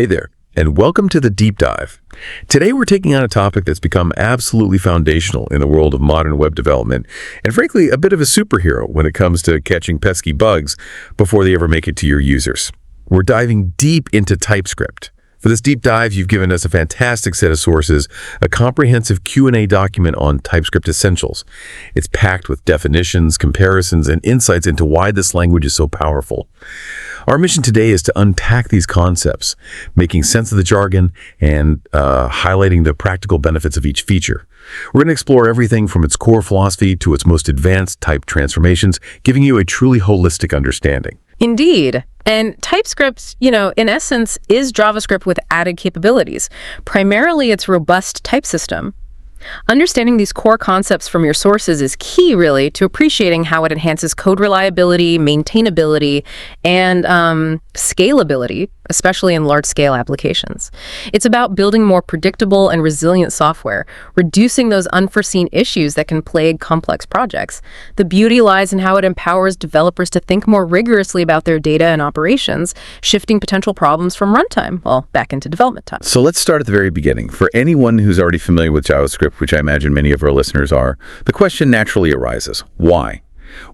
Hey there, and welcome to the Deep Dive. Today we're taking on a topic that's become absolutely foundational in the world of modern web development, and frankly, a bit of a superhero when it comes to catching pesky bugs before they ever make it to your users. We're diving deep into TypeScript. For this deep dive, you've given us a fantastic set of sources, a comprehensive Q&A document on TypeScript essentials. It's packed with definitions, comparisons, and insights into why this language is so powerful. Our mission today is to unpack these concepts, making sense of the jargon and highlighting the practical benefits of each feature. We're going to explore everything from its core philosophy to its most advanced type transformations, giving you a truly holistic understanding. Indeed. And TypeScript, in essence, is JavaScript with added capabilities, primarily its robust type system. Understanding these core concepts from your sources is key, really, to appreciating how it enhances code reliability, maintainability, and scalability, especially in large-scale applications. It's about building more predictable and resilient software, reducing those unforeseen issues that can plague complex projects. The beauty lies in how it empowers developers to think more rigorously about their data and operations, shifting potential problems from runtime, back into development time. So let's start at the very beginning. For anyone who's already familiar with JavaScript, which I imagine many of our listeners are, the question naturally arises: why?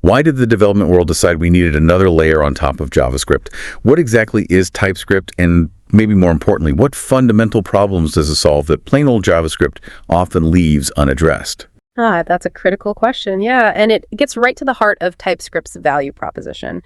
Why did the development world decide we needed another layer on top of JavaScript? What exactly is TypeScript? And maybe more importantly, what fundamental problems does it solve that plain old JavaScript often leaves unaddressed? That's a critical question, yeah. And it gets right to the heart of TypeScript's value proposition.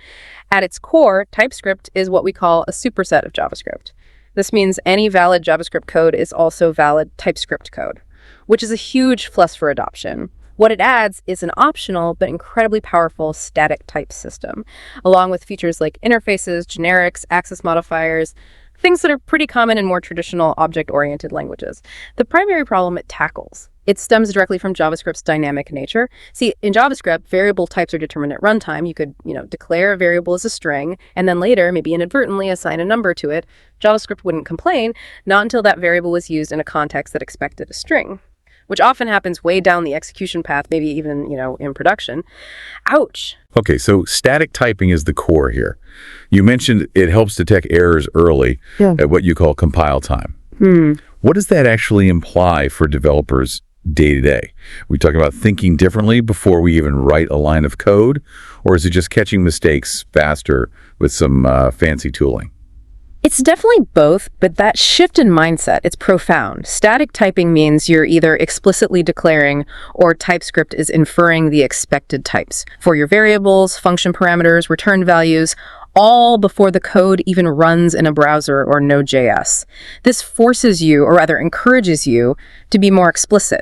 At its core, TypeScript is what we call a superset of JavaScript. This means any valid JavaScript code is also valid TypeScript code, which is a huge plus for adoption. What it adds is an optional but incredibly powerful static type system, along with features like interfaces, generics, access modifiers, things that are pretty common in more traditional object-oriented languages. The primary problem it tackles, it stems directly from JavaScript's dynamic nature. See, in JavaScript, variable types are determined at runtime. You could, declare a variable as a string, and then later, maybe inadvertently, assign a number to it. JavaScript wouldn't complain, not until that variable was used in a context that expected a string, which often happens way down the execution path, maybe even, in production. Ouch. Okay, so static typing is the core here. You mentioned it helps detect errors early at what you call compile time. What does that actually imply for developers day to day? Are we talking about thinking differently before we even write a line of code? Or is it just catching mistakes faster with some fancy tooling? It's definitely both, but that shift in mindset, it's profound. Static typing means you're either explicitly declaring or TypeScript is inferring the expected types for your variables, function parameters, return values, all before the code even runs in a browser or Node.js. This forces you, or rather encourages you, to be more explicit,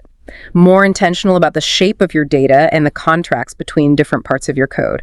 more intentional about the shape of your data and the contracts between different parts of your code.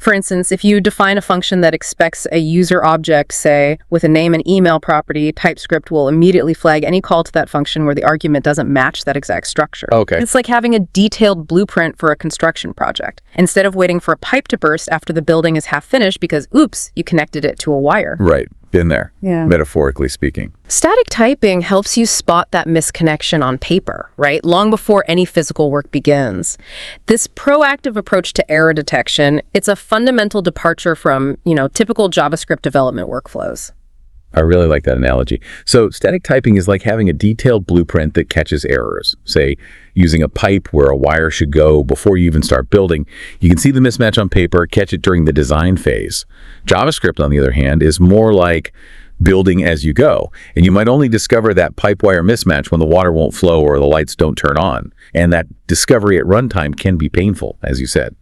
For instance, if you define a function that expects a user object, say, with a name and email property, TypeScript will immediately flag any call to that function where the argument doesn't match that exact structure. Okay. It's like having a detailed blueprint for a construction project, instead of waiting for a pipe to burst after the building is half finished because, oops, you connected it to a wire. Right. Been there, metaphorically speaking. Static typing helps you spot that misconnection on paper, right? Long before any physical work begins. This proactive approach to error detection, it's a fundamental departure from, typical JavaScript development workflows. I really like that analogy. So static typing is like having a detailed blueprint that catches errors. Say, using a pipe where a wire should go before you even start building. You can see the mismatch on paper, catch it during the design phase. JavaScript, on the other hand, is more like building as you go. And you might only discover that pipe wire mismatch when the water won't flow or the lights don't turn on. And that discovery at runtime can be painful, as you said.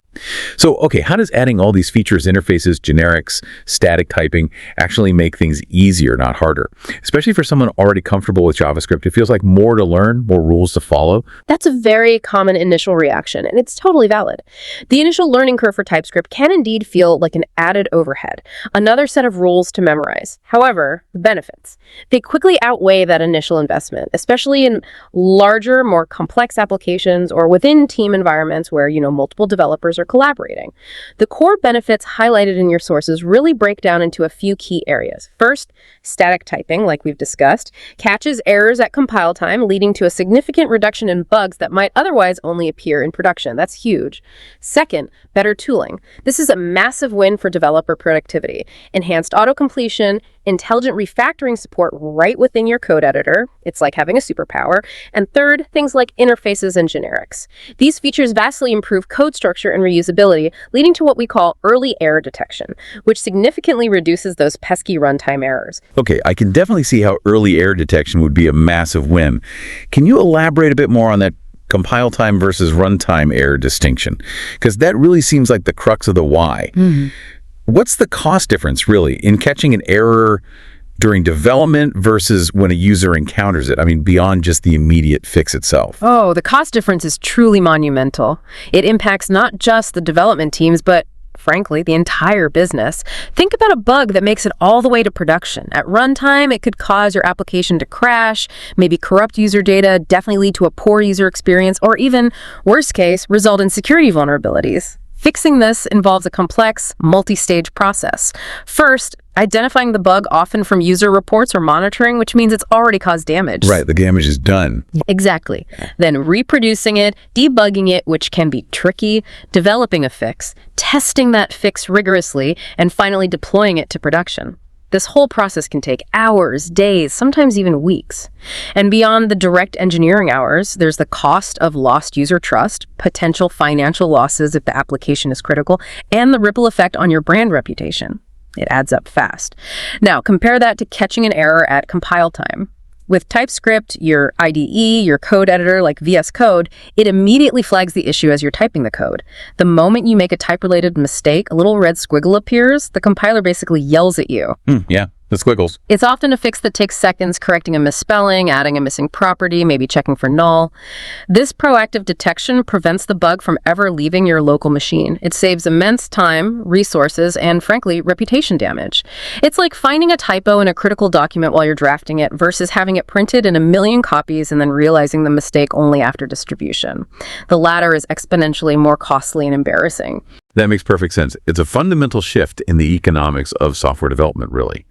So, okay, how does adding all these features, interfaces, generics, static typing actually make things easier, not harder? Especially for someone already comfortable with JavaScript, it feels like more to learn, more rules to follow. That's a very common initial reaction, and it's totally valid. The initial learning curve for TypeScript can indeed feel like an added overhead, another set of rules to memorize. However, the benefits, they quickly outweigh that initial investment, especially in larger, more complex applications or within team environments where, multiple developers are collaborating. The core benefits highlighted in your sources really break down into a few key areas. First, static typing, like we've discussed, catches errors at compile time, leading to a significant reduction in bugs that might otherwise only appear in production. That's huge. Second, better tooling. This is a massive win for developer productivity. Enhanced auto-completion, intelligent refactoring support right within your code editor. It's like having a superpower. And third, things like interfaces and generics. These features vastly improve code structure and reusability, leading to what we call early error detection, which significantly reduces those pesky runtime errors. Okay, I can definitely see how early error detection would be a massive win. Can you elaborate a bit more on that compile time versus runtime error distinction? Because that really seems like the crux of the why. What's the cost difference, really, in catching an error during development versus when a user encounters it? I mean, beyond just the immediate fix itself. Oh, the cost difference is truly monumental. It impacts not just the development teams, but frankly, the entire business. Think about a bug that makes it all the way to production. At runtime, it could cause your application to crash, maybe corrupt user data, definitely lead to a poor user experience, or even, worst case, result in security vulnerabilities. Fixing this involves a complex, multi-stage process. First, identifying the bug, often from user reports or monitoring, which means it's already caused damage. Right, the damage is done. Exactly. Then reproducing it, debugging it, which can be tricky, developing a fix, testing that fix rigorously, and finally deploying it to production. This whole process can take hours, days, sometimes even weeks. And beyond the direct engineering hours, there's the cost of lost user trust, potential financial losses if the application is critical, and the ripple effect on your brand reputation. It adds up fast. Now, compare that to catching an error at compile time. With TypeScript, your IDE, your code editor like VS Code, it immediately flags the issue as you're typing the code. The moment you make a type-related mistake, a little red squiggle appears. The compiler basically yells at you. Yeah, the squiggles. It's often a fix that takes seconds, correcting a misspelling, adding a missing property, maybe checking for null. This proactive detection prevents the bug from ever leaving your local machine. It saves immense time, resources, and frankly, reputation damage. It's like finding a typo in a critical document while you're drafting it versus having it printed in a million copies and then realizing the mistake only after distribution. The latter is exponentially more costly and embarrassing. That makes perfect sense. It's a fundamental shift in the economics of software development, really.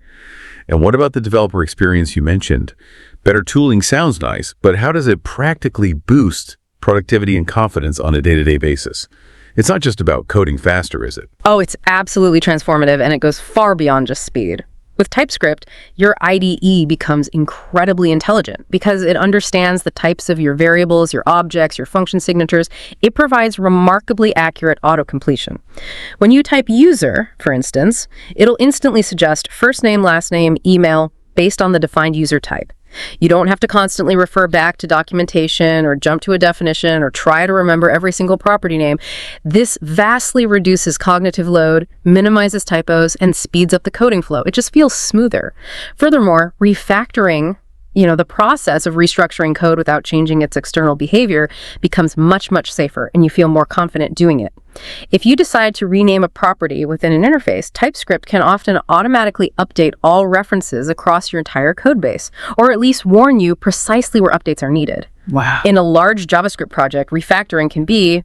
And what about the developer experience you mentioned? Better tooling sounds nice, but how does it practically boost productivity and confidence on a day-to-day basis? It's not just about coding faster, is it? Oh, it's absolutely transformative, and it goes far beyond just speed. With TypeScript, your IDE becomes incredibly intelligent because it understands the types of your variables, your objects, your function signatures. It provides remarkably accurate autocompletion. When you type user, for instance, it'll instantly suggest first name, last name, email, based on the defined user type. You don't have to constantly refer back to documentation or jump to a definition or try to remember every single property name. This vastly reduces cognitive load, minimizes typos, and speeds up the coding flow. It just feels smoother. Furthermore, refactoring, the process of restructuring code without changing its external behavior becomes much, much safer, and you feel more confident doing it. If you decide to rename a property within an interface, TypeScript can often automatically update all references across your entire code base, or at least warn you precisely where updates are needed. Wow. In a large JavaScript project, refactoring can be,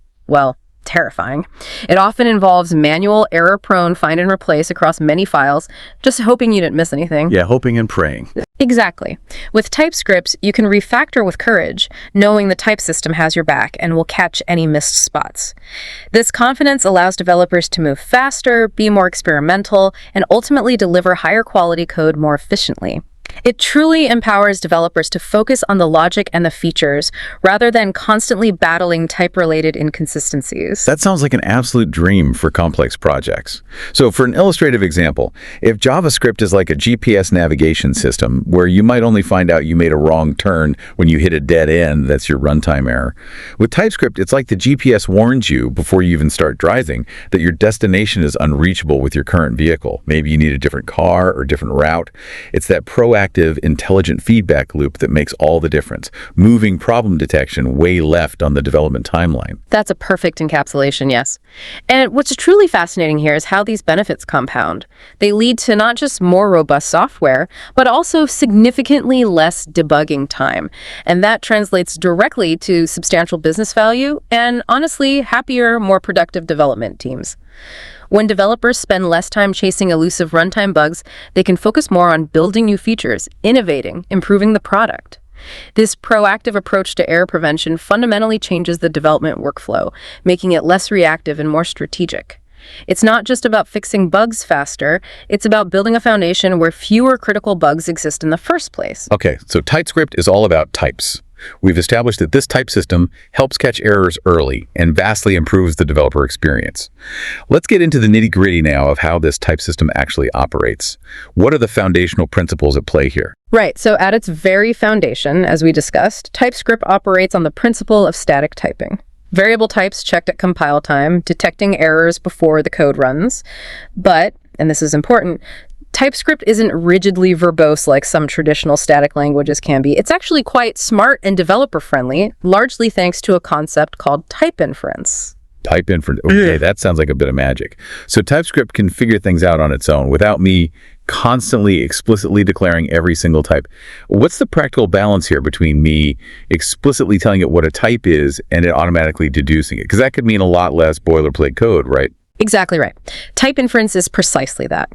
terrifying. It often involves manual, error-prone find and replace across many files, just hoping you didn't miss anything. Yeah, hoping and praying. Exactly. With TypeScript, you can refactor with courage, knowing the type system has your back and will catch any missed spots. This confidence allows developers to move faster, be more experimental, and ultimately deliver higher quality code more efficiently. It truly empowers developers to focus on the logic and the features rather than constantly battling type-related inconsistencies. That sounds like an absolute dream for complex projects. So for an illustrative example, if JavaScript is like a GPS navigation system where you might only find out you made a wrong turn when you hit a dead end, that's your runtime error. With TypeScript, it's like the GPS warns you before you even start driving that your destination is unreachable with your current vehicle. Maybe you need a different car or different route. It's that proactive, intelligent feedback loop that makes all the difference, moving problem detection way left on the development timeline. That's a perfect encapsulation, yes. And what's truly fascinating here is how these benefits compound. They lead to not just more robust software, but also significantly less debugging time. And that translates directly to substantial business value and, honestly, happier, more productive development teams. When developers spend less time chasing elusive runtime bugs, they can focus more on building new features, innovating, improving the product. This proactive approach to error prevention fundamentally changes the development workflow, making it less reactive and more strategic. It's not just about fixing bugs faster, it's about building a foundation where fewer critical bugs exist in the first place. Okay, so TypeScript is all about types. We've established that this type system helps catch errors early and vastly improves the developer experience. Let's get into the nitty-gritty now of how this type system actually operates. What are the foundational principles at play here? Right, so at its very foundation, as we discussed, TypeScript operates on the principle of static typing. Variable types checked at compile time, detecting errors before the code runs. But, and this is important, TypeScript isn't rigidly verbose like some traditional static languages can be. It's actually quite smart and developer-friendly, largely thanks to a concept called type inference. Type inference. Okay, that sounds like a bit of magic. So TypeScript can figure things out on its own without me constantly explicitly declaring every single type. What's the practical balance here between me explicitly telling it what a type is and it automatically deducing it? Because that could mean a lot less boilerplate code, right? Exactly right. Type inference is precisely that.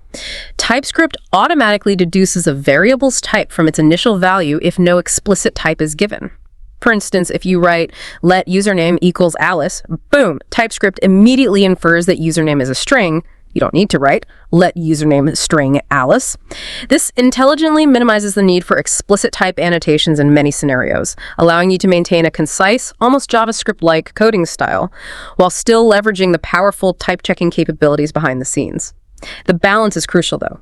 TypeScript automatically deduces a variable's type from its initial value if no explicit type is given. For instance, if you write let username equals Alice, boom, TypeScript immediately infers that username is a string. You don't need to write let username string Alice. This intelligently minimizes the need for explicit type annotations in many scenarios, allowing you to maintain a concise, almost JavaScript-like coding style, while still leveraging the powerful type-checking capabilities behind the scenes. The balance is crucial, though.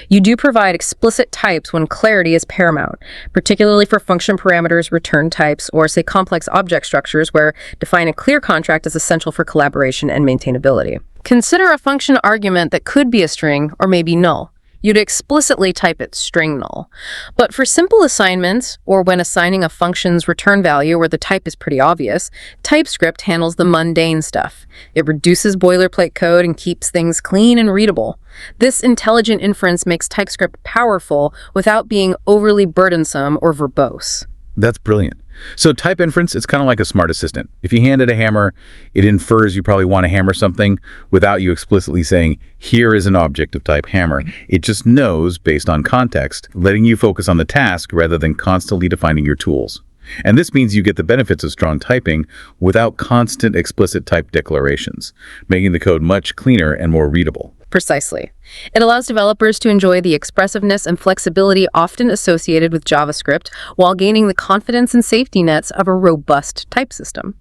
You do provide explicit types when clarity is paramount, particularly for function parameters, return types, or, say, complex object structures where defining a clear contract is essential for collaboration and maintainability. Consider a function argument that could be a string or maybe null. You'd explicitly type it string null. But for simple assignments, or when assigning a function's return value where the type is pretty obvious, TypeScript handles the mundane stuff. It reduces boilerplate code and keeps things clean and readable. This intelligent inference makes TypeScript powerful without being overly burdensome or verbose. That's brilliant. So type inference, it's kind of like a smart assistant. If you hand it a hammer, it infers you probably want to hammer something without you explicitly saying, here is an object of type hammer. It just knows based on context, letting you focus on the task rather than constantly defining your tools. And this means you get the benefits of strong typing without constant explicit type declarations, making the code much cleaner and more readable. Precisely. It allows developers to enjoy the expressiveness and flexibility often associated with JavaScript while gaining the confidence and safety nets of a robust type system.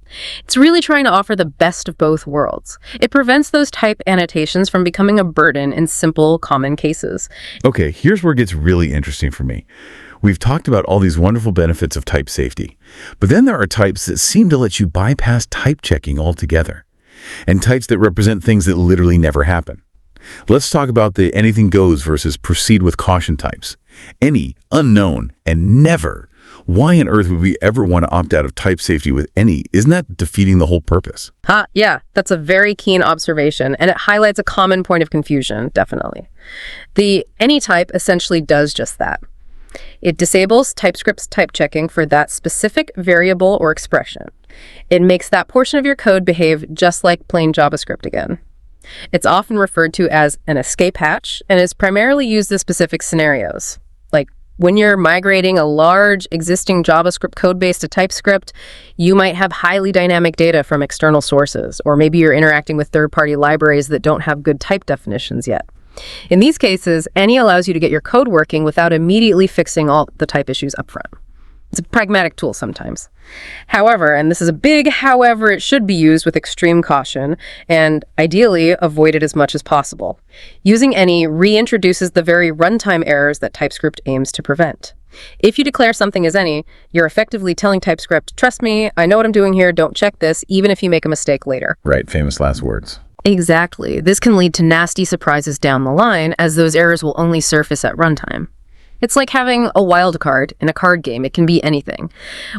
It's really trying to offer the best of both worlds. It prevents those type annotations from becoming a burden in simple, common cases. Okay, here's where it gets really interesting for me. We've talked about all these wonderful benefits of type safety, but then there are types that seem to let you bypass type checking altogether, and types that represent things that literally never happen. Let's talk about the anything goes versus proceed with caution types. Any, unknown, and never. Why on earth would we ever want to opt out of type safety with any? Isn't that defeating the whole purpose? Yeah, that's a very keen observation, and it highlights a common point of confusion, definitely. The any type essentially does just that. It disables TypeScript's type checking for that specific variable or expression. It makes that portion of your code behave just like plain JavaScript again. It's often referred to as an escape hatch and is primarily used in specific scenarios. Like when you're migrating a large existing JavaScript codebase to TypeScript, you might have highly dynamic data from external sources, or maybe you're interacting with third-party libraries that don't have good type definitions yet. In these cases, any allows you to get your code working without immediately fixing all the type issues upfront. It's a pragmatic tool sometimes. However, and this is a big however, it should be used with extreme caution and ideally avoided as much as possible. Using any reintroduces the very runtime errors that TypeScript aims to prevent. If you declare something as any, you're effectively telling TypeScript, trust me, I know what I'm doing here, don't check this, even if you make a mistake later. Right, famous last words. Exactly. This can lead to nasty surprises down the line, as those errors will only surface at runtime. It's like having a wild card in a card game. It can be anything,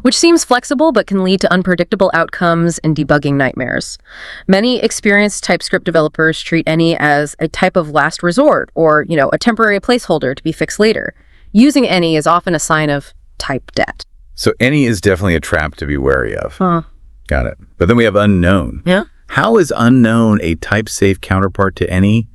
which seems flexible but can lead to unpredictable outcomes and debugging nightmares. Many experienced TypeScript developers treat any as a type of last resort or, a temporary placeholder to be fixed later. Using any is often a sign of type debt. So any is definitely a trap to be wary of. Got it. But then we have unknown. Yeah. How is unknown a type-safe counterpart to any?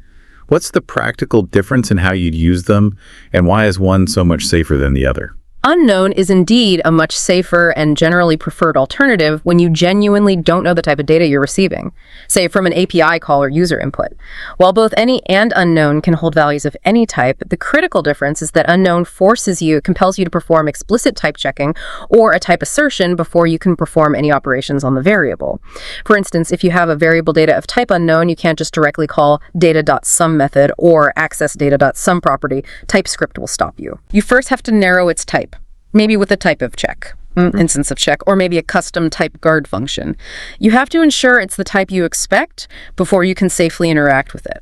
What's the practical difference in how you'd use them, and why is one so much safer than the other? Unknown is indeed a much safer and generally preferred alternative when you genuinely don't know the type of data you're receiving, say from an API call or user input. While both any and unknown can hold values of any type, the critical difference is that unknown compels you to perform explicit type checking or a type assertion before you can perform any operations on the variable. For instance, if you have a variable data of type unknown, you can't just directly call data.sum method or access data.sum property. TypeScript will stop you. You first have to narrow its type. Maybe with a type of check, instance of check, or maybe a custom type guard function. You have to ensure it's the type you expect before you can safely interact with it.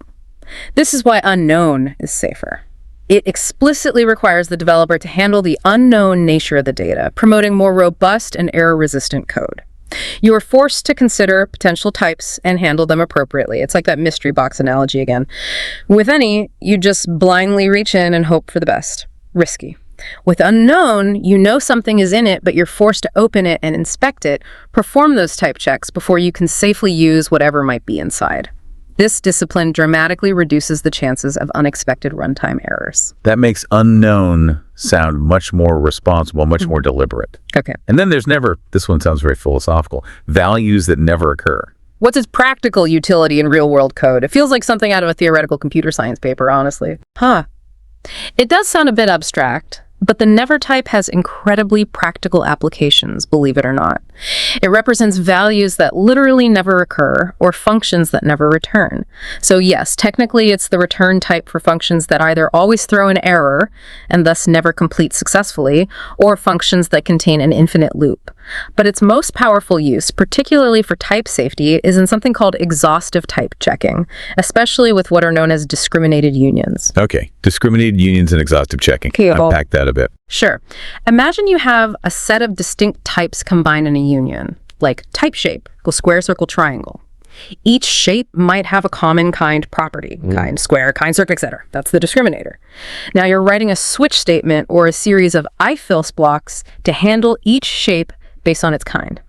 This is why unknown is safer. It explicitly requires the developer to handle the unknown nature of the data, promoting more robust and error-resistant code. You are forced to consider potential types and handle them appropriately. It's like that mystery box analogy again. With any, you just blindly reach in and hope for the best. Risky. With unknown, you know something is in it, but you're forced to open it and inspect it, perform those type checks before you can safely use whatever might be inside. This discipline dramatically reduces the chances of unexpected runtime errors. That makes unknown sound much more responsible, much more deliberate. Okay. And then there's never, this one sounds very philosophical, values that never occur. What's its practical utility in real-world code? It feels like something out of a theoretical computer science paper, honestly. It does sound a bit abstract, but the never type has incredibly practical applications, believe it or not. It represents values that literally never occur or functions that never return. So yes, technically it's the return type for functions that either always throw an error and thus never complete successfully, or functions that contain an infinite loop. But its most powerful use, particularly for type safety, is in something called exhaustive type checking, especially with what are known as discriminated unions. Okay, discriminated unions and exhaustive checking. Unpack that a bit. Sure. Imagine you have a set of distinct types combined in a union, like type shape equals square, circle, triangle. Each shape might have a common kind property, kind square, kind circle, etc. That's the discriminator. Now you're writing a switch statement or a series of if-else blocks to handle each shape based on its kind.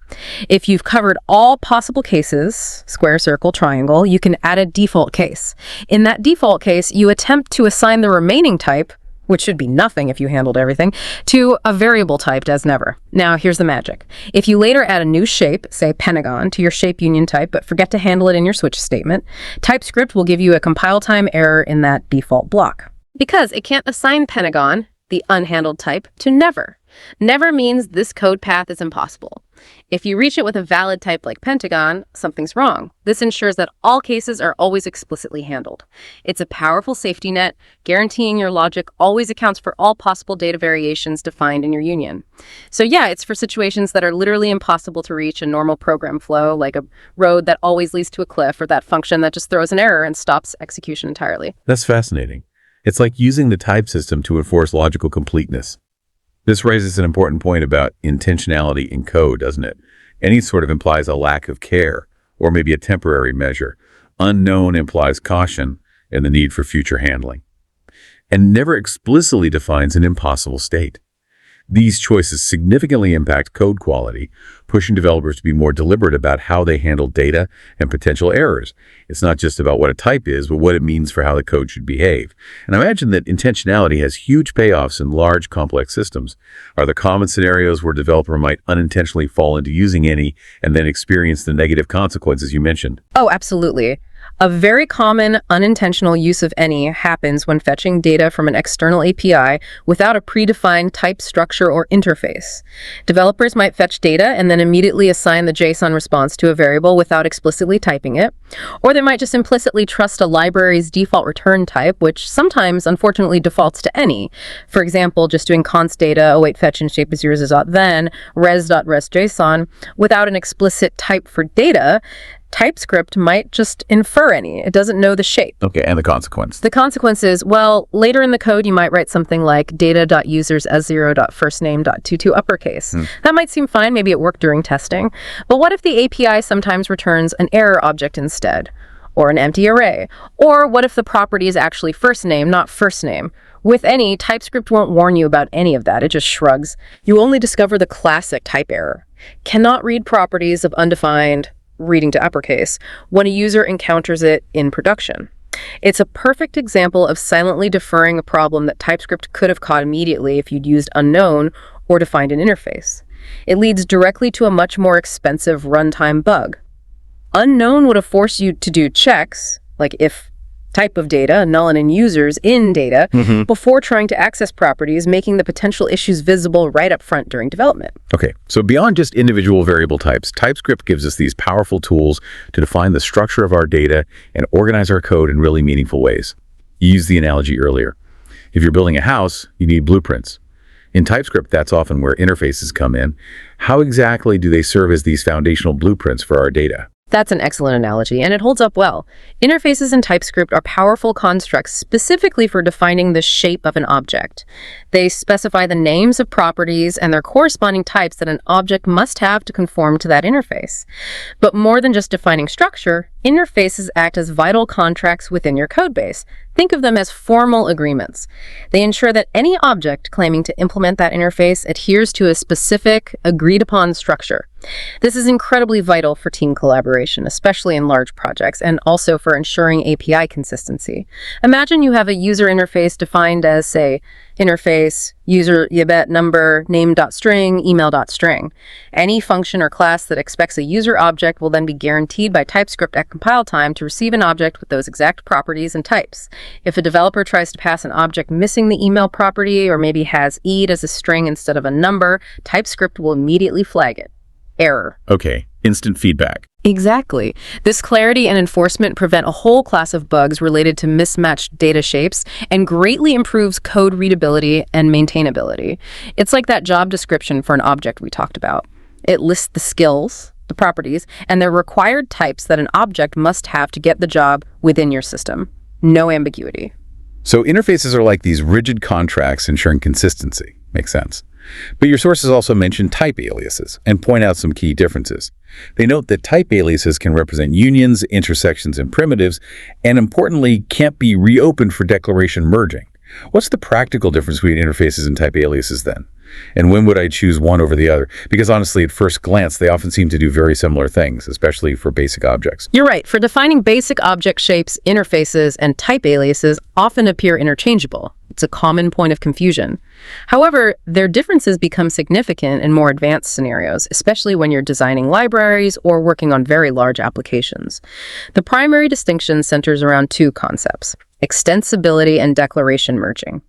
If you've covered all possible cases, square, circle, triangle, you can add a default case. In that default case, you attempt to assign the remaining type, which should be nothing if you handled everything, to a variable typed as never. Now, here's the magic. If you later add a new shape, say pentagon, to your shape union type, but forget to handle it in your switch statement, TypeScript will give you a compile time error in that default block. Because it can't assign pentagon, the unhandled type, to never. Never means this code path is impossible. If you reach it with a valid type like pentagon, something's wrong. This ensures that all cases are always explicitly handled. It's a powerful safety net, guaranteeing your logic always accounts for all possible data variations defined in your union. So yeah, it's for situations that are literally impossible to reach a normal program flow, like a road that always leads to a cliff, or that function that just throws an error and stops execution entirely. That's fascinating. It's like using the type system to enforce logical completeness. This raises an important point about intentionality in code, doesn't it? Any sort of implies a lack of care, or maybe a temporary measure. Unknown implies caution and the need for future handling, and never explicitly defines an impossible state. These choices significantly impact code quality, pushing developers to be more deliberate about how they handle data and potential errors. It's not just about what a type is, but what it means for how the code should behave. And I imagine that intentionality has huge payoffs in large, complex systems. Are there common scenarios where a developer might unintentionally fall into using any and then experience the negative consequences you mentioned? Oh, absolutely. A very common unintentional use of any happens when fetching data from an external API without a predefined type structure or interface. Developers might fetch data and then immediately assign the JSON response to a variable without explicitly typing it, or they might just implicitly trust a library's default return type, which sometimes, unfortunately, defaults to any. For example, just doing const data, await fetch in shape is then res.rest.json without an explicit type for data. TypeScript might just infer any. It doesn't know the shape. Okay, and the consequence? The consequence is, well, later in the code, you might write something like data.users s0.firstname.22 uppercase. That might seem fine. Maybe it worked during testing. But what if the API sometimes returns an error object instead? Or an empty array? Or what if the property is actually first name, not first name? With any, TypeScript won't warn you about any of that. It just shrugs. You only discover the classic type error. Cannot read properties of undefined reading to uppercase when a user encounters it in production. It's a perfect example of silently deferring a problem that TypeScript could have caught immediately if you'd used unknown or defined an interface. It leads directly to a much more expensive runtime bug. Unknown would have forced you to do checks, like if type of data, null and in users in data, before trying to access properties, making the potential issues visible right up front during development. Okay, so beyond just individual variable types, TypeScript gives us these powerful tools to define the structure of our data and organize our code in really meaningful ways. You used the analogy earlier. If you're building a house, you need blueprints. In TypeScript, that's often where interfaces come in. How exactly do they serve as these foundational blueprints for our data? That's an excellent analogy, and it holds up well. Interfaces in TypeScript are powerful constructs specifically for defining the shape of an object. They specify the names of properties and their corresponding types that an object must have to conform to that interface. But more than just defining structure, interfaces act as vital contracts within your codebase. Think of them as formal agreements. They ensure that any object claiming to implement that interface adheres to a specific, agreed-upon structure. This is incredibly vital for team collaboration, especially in large projects, and also for ensuring API consistency. Imagine you have a user interface defined as, say, interface, user yabet number, name.string, email.string. Any function or class that expects a user object will then be guaranteed by TypeScript at compile time to receive an object with those exact properties and types. If a developer tries to pass an object missing the email property or maybe has id as a string instead of a number, TypeScript will immediately flag it. Error. Okay, instant feedback. Exactly. This clarity and enforcement prevent a whole class of bugs related to mismatched data shapes and greatly improves code readability and maintainability. It's like that job description for an object we talked about. It lists the skills, the properties, and the required types that an object must have to get the job within your system. No ambiguity. So interfaces are like these rigid contracts ensuring consistency. Makes sense. But your sources also mention type aliases and point out some key differences. They note that type aliases can represent unions, intersections, and primitives, and importantly, can't be reopened for declaration merging. What's the practical difference between interfaces and type aliases then? And when would I choose one over the other? Because honestly, at first glance, they often seem to do very similar things, especially for basic objects. You're right. For defining basic object shapes, interfaces and type aliases often appear interchangeable. It's a common point of confusion. However, their differences become significant in more advanced scenarios, especially when you're designing libraries or working on very large applications. The primary distinction centers around two concepts: extensibility and declaration merging.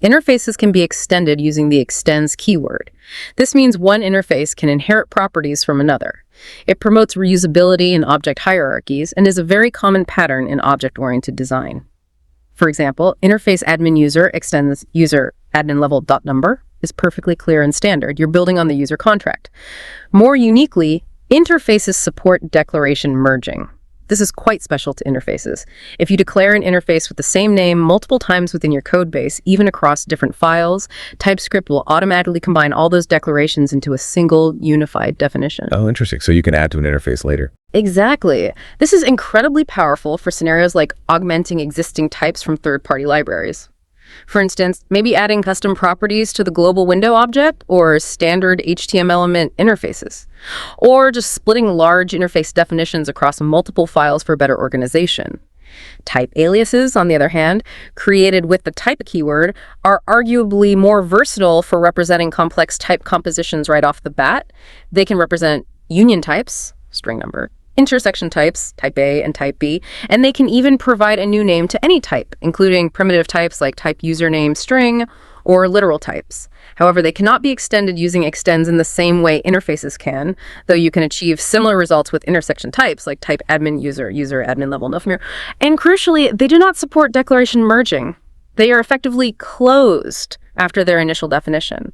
Interfaces can be extended using the extends keyword. This means one interface can inherit properties from another. It promotes reusability in object hierarchies and is a very common pattern in object-oriented design. For example, interface admin user extends user admin level .number is perfectly clear and standard. You're building on the user contract. More uniquely, interfaces support declaration merging. This is quite special to interfaces. If you declare an interface with the same name multiple times within your code base, even across different files, TypeScript will automatically combine all those declarations into a single unified definition. Oh, interesting. So you can add to an interface later. Exactly. This is incredibly powerful for scenarios like augmenting existing types from third-party libraries. For instance, maybe adding custom properties to the global window object or standard HTML element interfaces, or just splitting large interface definitions across multiple files for better organization. Type aliases, on the other hand, created with the type keyword, are arguably more versatile for representing complex type compositions right off the bat. They can represent union types, string number, intersection types, type A and type B, and they can even provide a new name to any type, including primitive types like type username string or literal types. However, they cannot be extended using extends in the same way interfaces can, though you can achieve similar results with intersection types like type admin user, user admin level nothing. And crucially, they do not support declaration merging. They are effectively closed after their initial definition.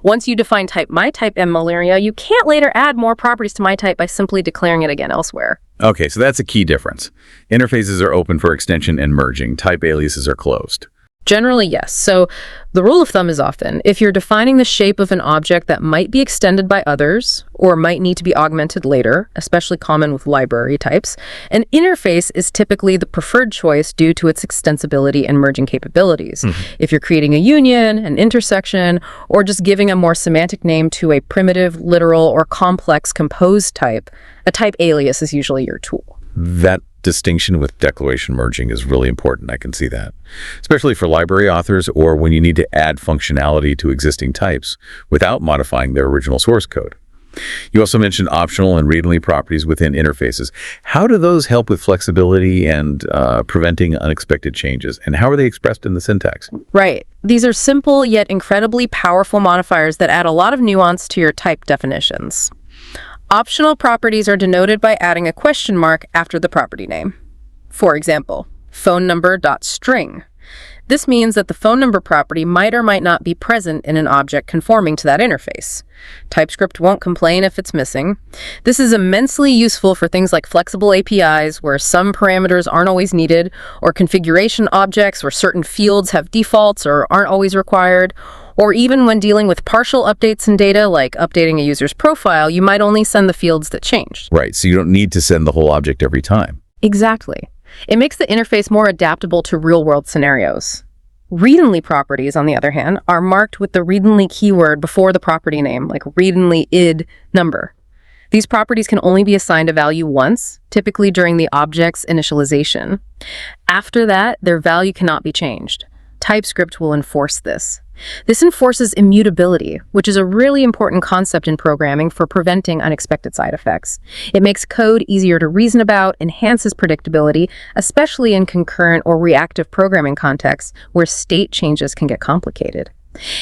Once you define type mytype and malaria, you can't later add more properties to mytype by simply declaring it again elsewhere. Okay, so that's a key difference. Interfaces are open for extension and merging. Type aliases are closed. Generally, yes. So the rule of thumb is often, if you're defining the shape of an object that might be extended by others or might need to be augmented later, especially common with library types, an interface is typically the preferred choice due to its extensibility and merging capabilities. If you're creating a union, an intersection, or just giving a more semantic name to a primitive, literal, or complex composed type, a type alias is usually your tool. That distinction with declaration merging is really important. I can see that, especially for library authors or when you need to add functionality to existing types without modifying their original source code. You also mentioned optional and read-only properties within interfaces. How do those help with flexibility and preventing unexpected changes? And how are they expressed in the syntax? Right. These are simple yet incredibly powerful modifiers that add a lot of nuance to your type definitions. Optional properties are denoted by adding a question mark after the property name. For example, phone number.string. This means that the phone number property might or might not be present in an object conforming to that interface. TypeScript won't complain if it's missing. This is immensely useful for things like flexible APIs where some parameters aren't always needed, or configuration objects where certain fields have defaults or aren't always required, or even when dealing with partial updates in data like updating a user's profile, you might only send the fields that changed. Right, so you don't need to send the whole object every time. Exactly. It makes the interface more adaptable to real-world scenarios. Read-only properties, on the other hand, are marked with the read-only keyword before the property name, like read-only id number. These properties can only be assigned a value once, typically during the object's initialization. After that, their value cannot be changed. TypeScript will enforce this. This enforces immutability, which is a really important concept in programming for preventing unexpected side effects. It makes code easier to reason about, enhances predictability, especially in concurrent or reactive programming contexts where state changes can get complicated.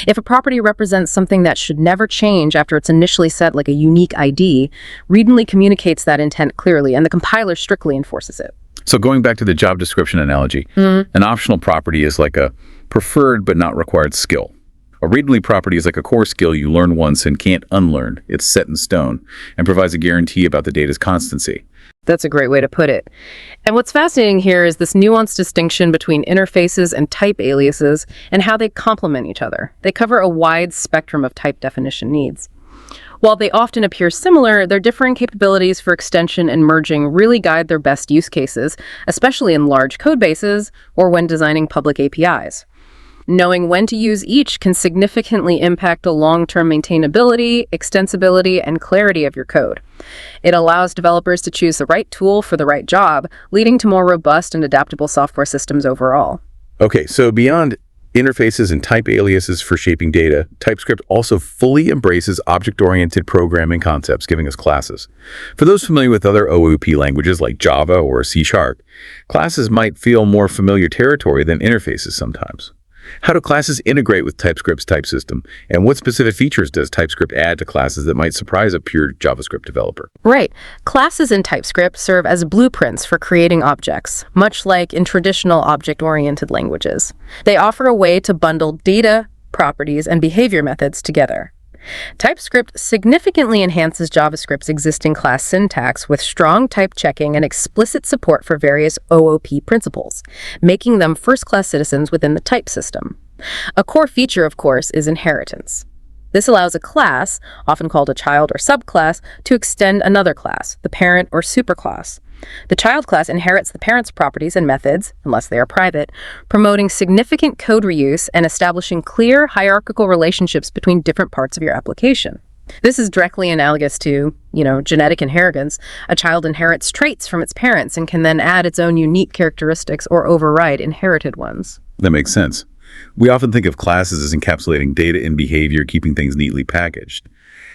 If a property represents something that should never change after it's initially set, like a unique ID, read-only communicates that intent clearly, and the compiler strictly enforces it. So going back to the job description analogy, an optional property is like a preferred but not required skill. A read-only property is like a core skill you learn once and can't unlearn. It's set in stone and provides a guarantee about the data's constancy. That's a great way to put it. And what's fascinating here is this nuanced distinction between interfaces and type aliases and how they complement each other. They cover a wide spectrum of type definition needs. While they often appear similar, their differing capabilities for extension and merging really guide their best use cases, especially in large code bases or when designing public APIs. Knowing when to use each can significantly impact the long-term maintainability, extensibility, and clarity of your code. It allows developers to choose the right tool for the right job, leading to more robust and adaptable software systems overall. Okay, so beyond interfaces and type aliases for shaping data, TypeScript also fully embraces object-oriented programming concepts, giving us classes. For those familiar with other OOP languages like Java or C#, classes might feel more familiar territory than interfaces sometimes. How do classes integrate with TypeScript's type system? And what specific features does TypeScript add to classes that might surprise a pure JavaScript developer? Right. Classes in TypeScript serve as blueprints for creating objects, much like in traditional object-oriented languages. They offer a way to bundle data, properties, and behavior methods together. TypeScript significantly enhances JavaScript's existing class syntax with strong type checking and explicit support for various OOP principles, making them first-class citizens within the type system. A core feature, of course, is inheritance. This allows a class, often called a child or subclass, to extend another class, the parent or superclass. The child class inherits the parent's properties and methods, unless they are private, promoting significant code reuse and establishing clear hierarchical relationships between different parts of your application. This is directly analogous to, genetic inheritance. A child inherits traits from its parents and can then add its own unique characteristics or override inherited ones. That makes sense. We often think of classes as encapsulating data and behavior, keeping things neatly packaged.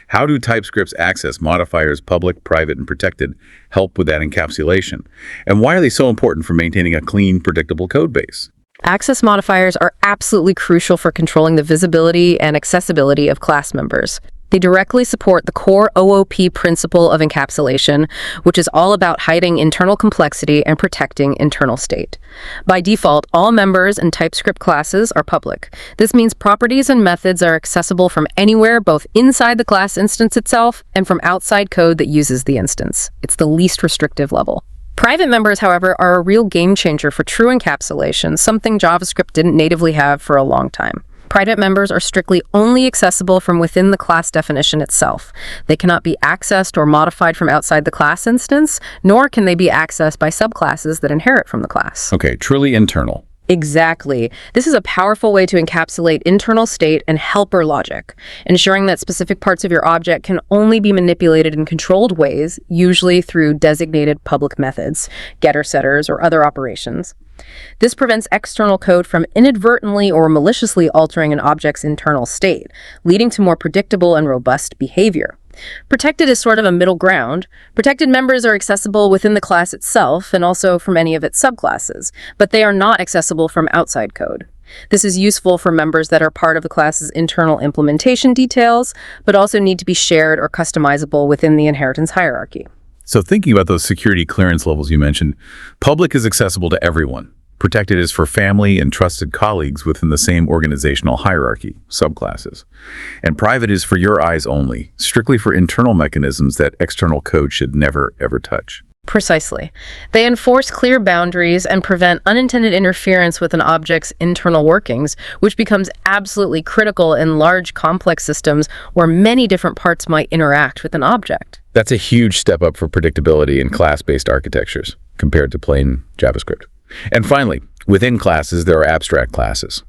How do TypeScript's access modifiers, public, private, and protected, help with that encapsulation? And why are they so important for maintaining a clean, predictable code base? Access modifiers are absolutely crucial for controlling the visibility and accessibility of class members. They directly support the core OOP principle of encapsulation, which is all about hiding internal complexity and protecting internal state. By default, all members and TypeScript classes are public. This means properties and methods are accessible from anywhere, both inside the class instance itself and from outside code that uses the instance. It's the least restrictive level. Private members, however, are a real game changer for true encapsulation, something JavaScript didn't natively have for a long time. Private members are strictly only accessible from within the class definition itself. They cannot be accessed or modified from outside the class instance, nor can they be accessed by subclasses that inherit from the class. Okay, truly internal. Exactly. This is a powerful way to encapsulate internal state and helper logic, ensuring that specific parts of your object can only be manipulated in controlled ways, usually through designated public methods, getter setters, or other operations. This prevents external code from inadvertently or maliciously altering an object's internal state, leading to more predictable and robust behavior. Protected is sort of a middle ground. Protected members are accessible within the class itself and also from any of its subclasses, but they are not accessible from outside code. This is useful for members that are part of the class's internal implementation details, but also need to be shared or customizable within the inheritance hierarchy. So thinking about those security clearance levels you mentioned, public is accessible to everyone. Protected is for family and trusted colleagues within the same organizational hierarchy, subclasses. And private is for your eyes only, strictly for internal mechanisms that external code should never, ever touch. Precisely. They enforce clear boundaries and prevent unintended interference with an object's internal workings, which becomes absolutely critical in large, complex systems where many different parts might interact with an object. That's a huge step up for predictability in class-based architectures compared to plain JavaScript. And finally, within classes, there are abstract classes.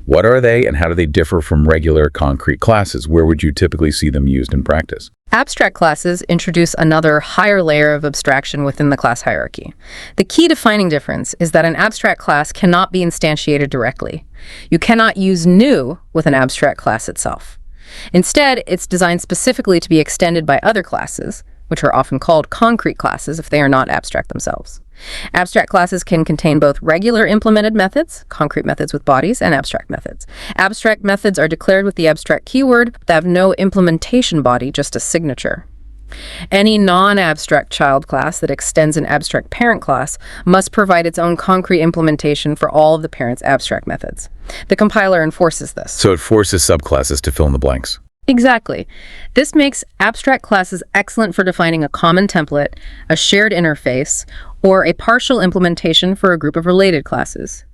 What are they and how do they differ from regular concrete classes? Where would you typically see them used in practice? Abstract classes introduce another higher layer of abstraction within the class hierarchy. The key defining difference is that an abstract class cannot be instantiated directly. You cannot use new with an abstract class itself. Instead, it's designed specifically to be extended by other classes, which are often called concrete classes if they are not abstract themselves. Abstract classes can contain both regular implemented methods, concrete methods with bodies, and abstract methods. Abstract methods are declared with the abstract keyword, but they have no implementation body, just a signature. Any non-abstract child class that extends an abstract parent class must provide its own concrete implementation for all of the parent's abstract methods. The compiler enforces this. So it forces subclasses to fill in the blanks. Exactly. This makes abstract classes excellent for defining a common template, a shared interface, or a partial implementation for a group of related classes.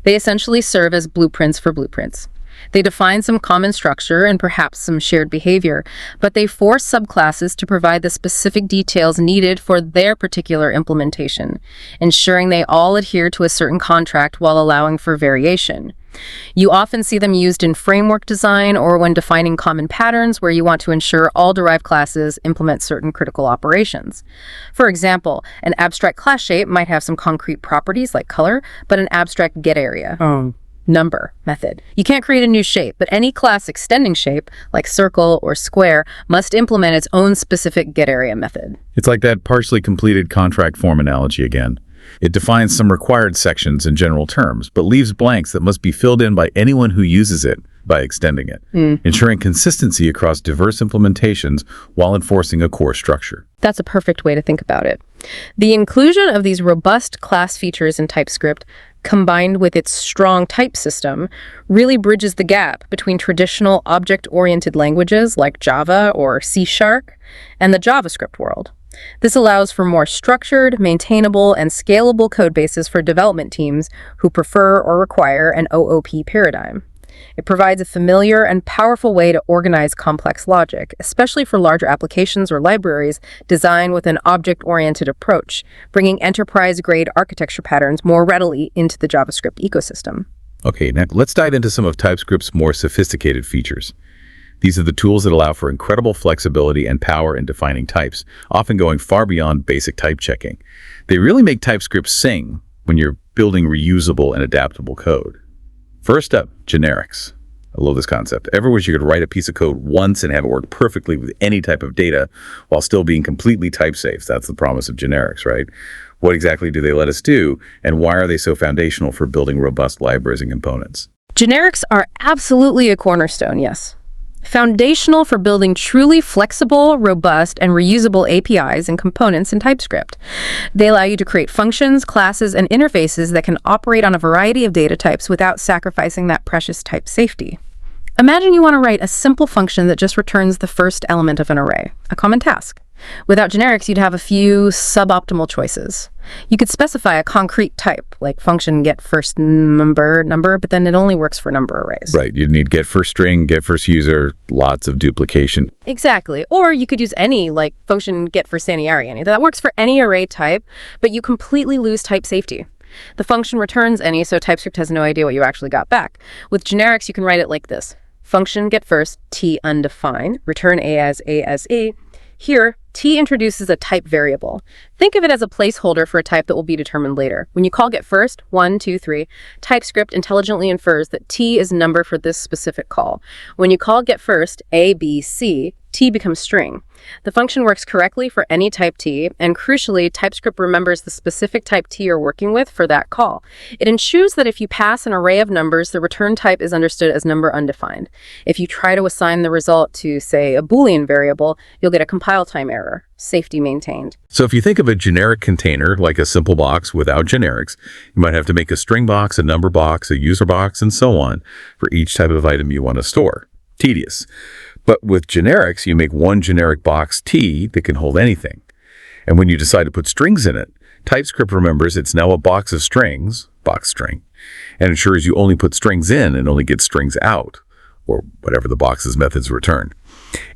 They essentially serve as blueprints for blueprints. They define some common structure and perhaps some shared behavior, but they force subclasses to provide the specific details needed for their particular implementation, ensuring they all adhere to a certain contract while allowing for variation. You often see them used in framework design or when defining common patterns where you want to ensure all derived classes implement certain critical operations. For example, an abstract class shape might have some concrete properties like color, but an abstract getArea. Number method. You can't create a new shape, but any class extending shape, like circle or square, must implement its own specific getArea method. It's like that partially completed contract form analogy again. It defines some required sections in general terms, but leaves blanks that must be filled in by anyone who uses it by extending it, ensuring consistency across diverse implementations while enforcing a core structure. That's a perfect way to think about it. The inclusion of these robust class features in TypeScript, combined with its strong type system, really bridges the gap between traditional object-oriented languages like Java or C# and the JavaScript world. This allows for more structured, maintainable, and scalable code bases for development teams who prefer or require an OOP paradigm. It provides a familiar and powerful way to organize complex logic, especially for larger applications or libraries designed with an object-oriented approach, bringing enterprise-grade architecture patterns more readily into the JavaScript ecosystem. Okay, now let's dive into some of TypeScript's more sophisticated features. These are the tools that allow for incredible flexibility and power in defining types, often going far beyond basic type checking. They really make TypeScript sing when you're building reusable and adaptable code. First up, generics. I love this concept. Ever wish you could write a piece of code once and have it work perfectly with any type of data while still being completely type-safe? That's the promise of generics, right? What exactly do they let us do, and why are they so foundational for building robust libraries and components? Generics are absolutely a cornerstone, yes. Foundational for building truly flexible, robust, and reusable APIs and components in TypeScript. They allow you to create functions, classes, and interfaces that can operate on a variety of data types without sacrificing that precious type safety. Imagine you want to write a simple function that just returns the first element of an array, a common task. Without generics, you'd have a few suboptimal choices. You could specify a concrete type, like function get first number, but then it only works for number arrays. Right, you'd need get first string, get first user, lots of duplication. Exactly. Or you could use any, like function get first any array. That works for any array type, but you completely lose type safety. The function returns any, so TypeScript has no idea what you actually got back. With generics, you can write it like this. Function get first, t undefined, return a as e. Here, t introduces a type variable. Think of it as a placeholder for a type that will be determined later. When you call get first, 1, 2, 3, TypeScript intelligently infers that t is number for this specific call. When you call get first, a, b, c, t becomes string. The function works correctly for any type t, and crucially, TypeScript remembers the specific type t you're working with for that call. It ensures that if you pass an array of numbers, the return type is understood as number undefined. If you try to assign the result to, say, a Boolean variable, you'll get a compile time error. Safety maintained. So if you think of a generic container like a simple box without generics, you might have to make a string box, a number box, a user box, and so on for each type of item you want to store. Tedious. But with generics, you make one generic box T that can hold anything. And when you decide to put strings in it, TypeScript remembers it's now a box of strings, box string, and ensures you only put strings in and only get strings out, or whatever the box's methods return.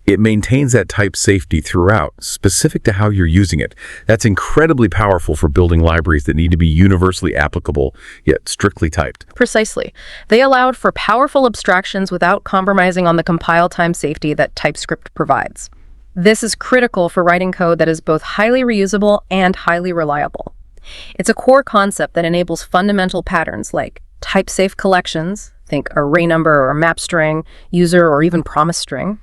It maintains that type safety throughout, specific to how you're using it. That's incredibly powerful for building libraries that need to be universally applicable, yet strictly typed. Precisely. They allowed for powerful abstractions without compromising on the compile time safety that TypeScript provides. This is critical for writing code that is both highly reusable and highly reliable. It's a core concept that enables fundamental patterns like type-safe collections, think array number or map string, user or even promise string,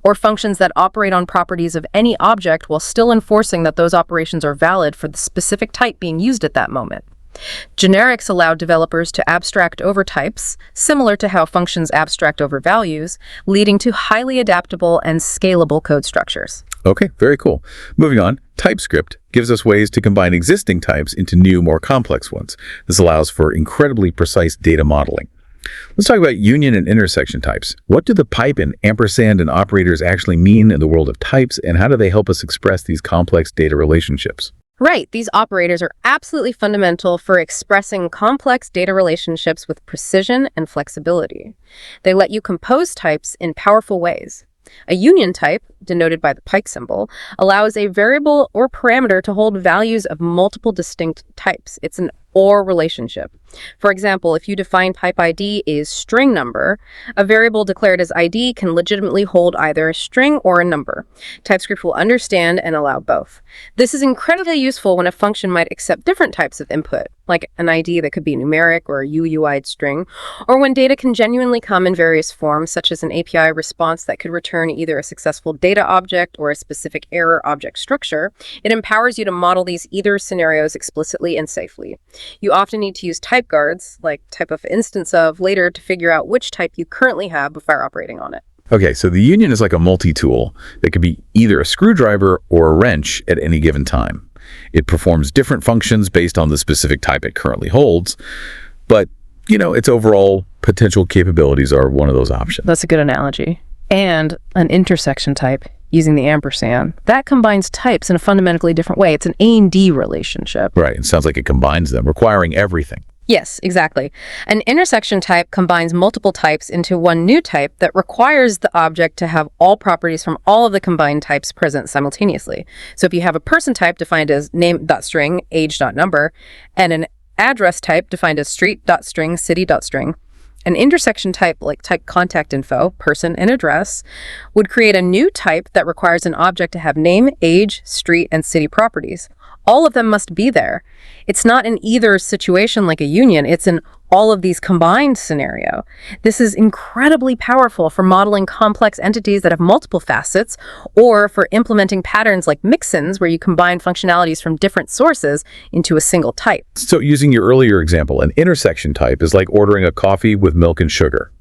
or functions that operate on properties of any object while still enforcing that those operations are valid for the specific type being used at that moment. Generics allow developers to abstract over types, similar to how functions abstract over values, leading to highly adaptable and scalable code structures. Okay, very cool. Moving on, TypeScript gives us ways to combine existing types into new, more complex ones. This allows for incredibly precise data modeling. Let's talk about union and intersection types. What do the pipe and ampersand and operators actually mean in the world of types, and how do they help us express these complex data relationships? Right, these operators are absolutely fundamental for expressing complex data relationships with precision and flexibility. They let you compose types in powerful ways. A union type, denoted by the pike symbol, allows a variable or parameter to hold values of multiple distinct types. It's an OR relationship. For example, if you define pipe ID is string number, a variable declared as ID can legitimately hold either a string or a number. TypeScript will understand and allow both. This is incredibly useful when a function might accept different types of input, like an ID that could be numeric or a UUI'd string, or when data can genuinely come in various forms, such as an API response that could return either a successful data object or a specific error object structure. It empowers you to model these either scenarios explicitly and safely. You often need to use type guards, like type of instance of, later to figure out which type you currently have before operating on it. Okay, so the union is like a multi-tool that could be either a screwdriver or a wrench at any given time. It performs different functions based on the specific type it currently holds, but, its overall potential capabilities are one of those options. That's a good analogy. And an intersection type, using the ampersand, that combines types in a fundamentally different way. It's an A and D relationship. Right, it sounds like it combines them, requiring everything. Yes, exactly. An intersection type combines multiple types into one new type that requires the object to have all properties from all of the combined types present simultaneously. So if you have a person type defined as name.string, age.number, and an address type defined as street.string, city.string, an intersection type, like type contact info, person, and address, would create a new type that requires an object to have name, age, street, and city properties. All of them must be there. It's not an either situation like a union, it's an all of these combined scenario. This is incredibly powerful for modeling complex entities that have multiple facets, or for implementing patterns like mixins, where you combine functionalities from different sources into a single type. So using your earlier example, an intersection type is like ordering a coffee with milk and sugar.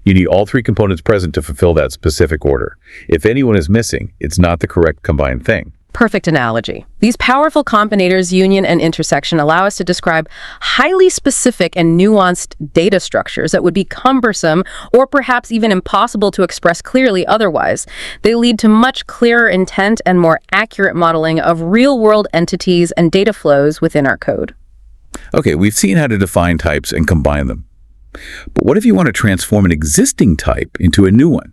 You need all three components present to fulfill that specific order. If anyone is missing, it's not the correct combined thing. Perfect analogy. These powerful combinators, union and intersection, allow us to describe highly specific and nuanced data structures that would be cumbersome or perhaps even impossible to express clearly otherwise. They lead to much clearer intent and more accurate modeling of real-world entities and data flows within our code. Okay, we've seen how to define types and combine them. But what if you want to transform an existing type into a new one?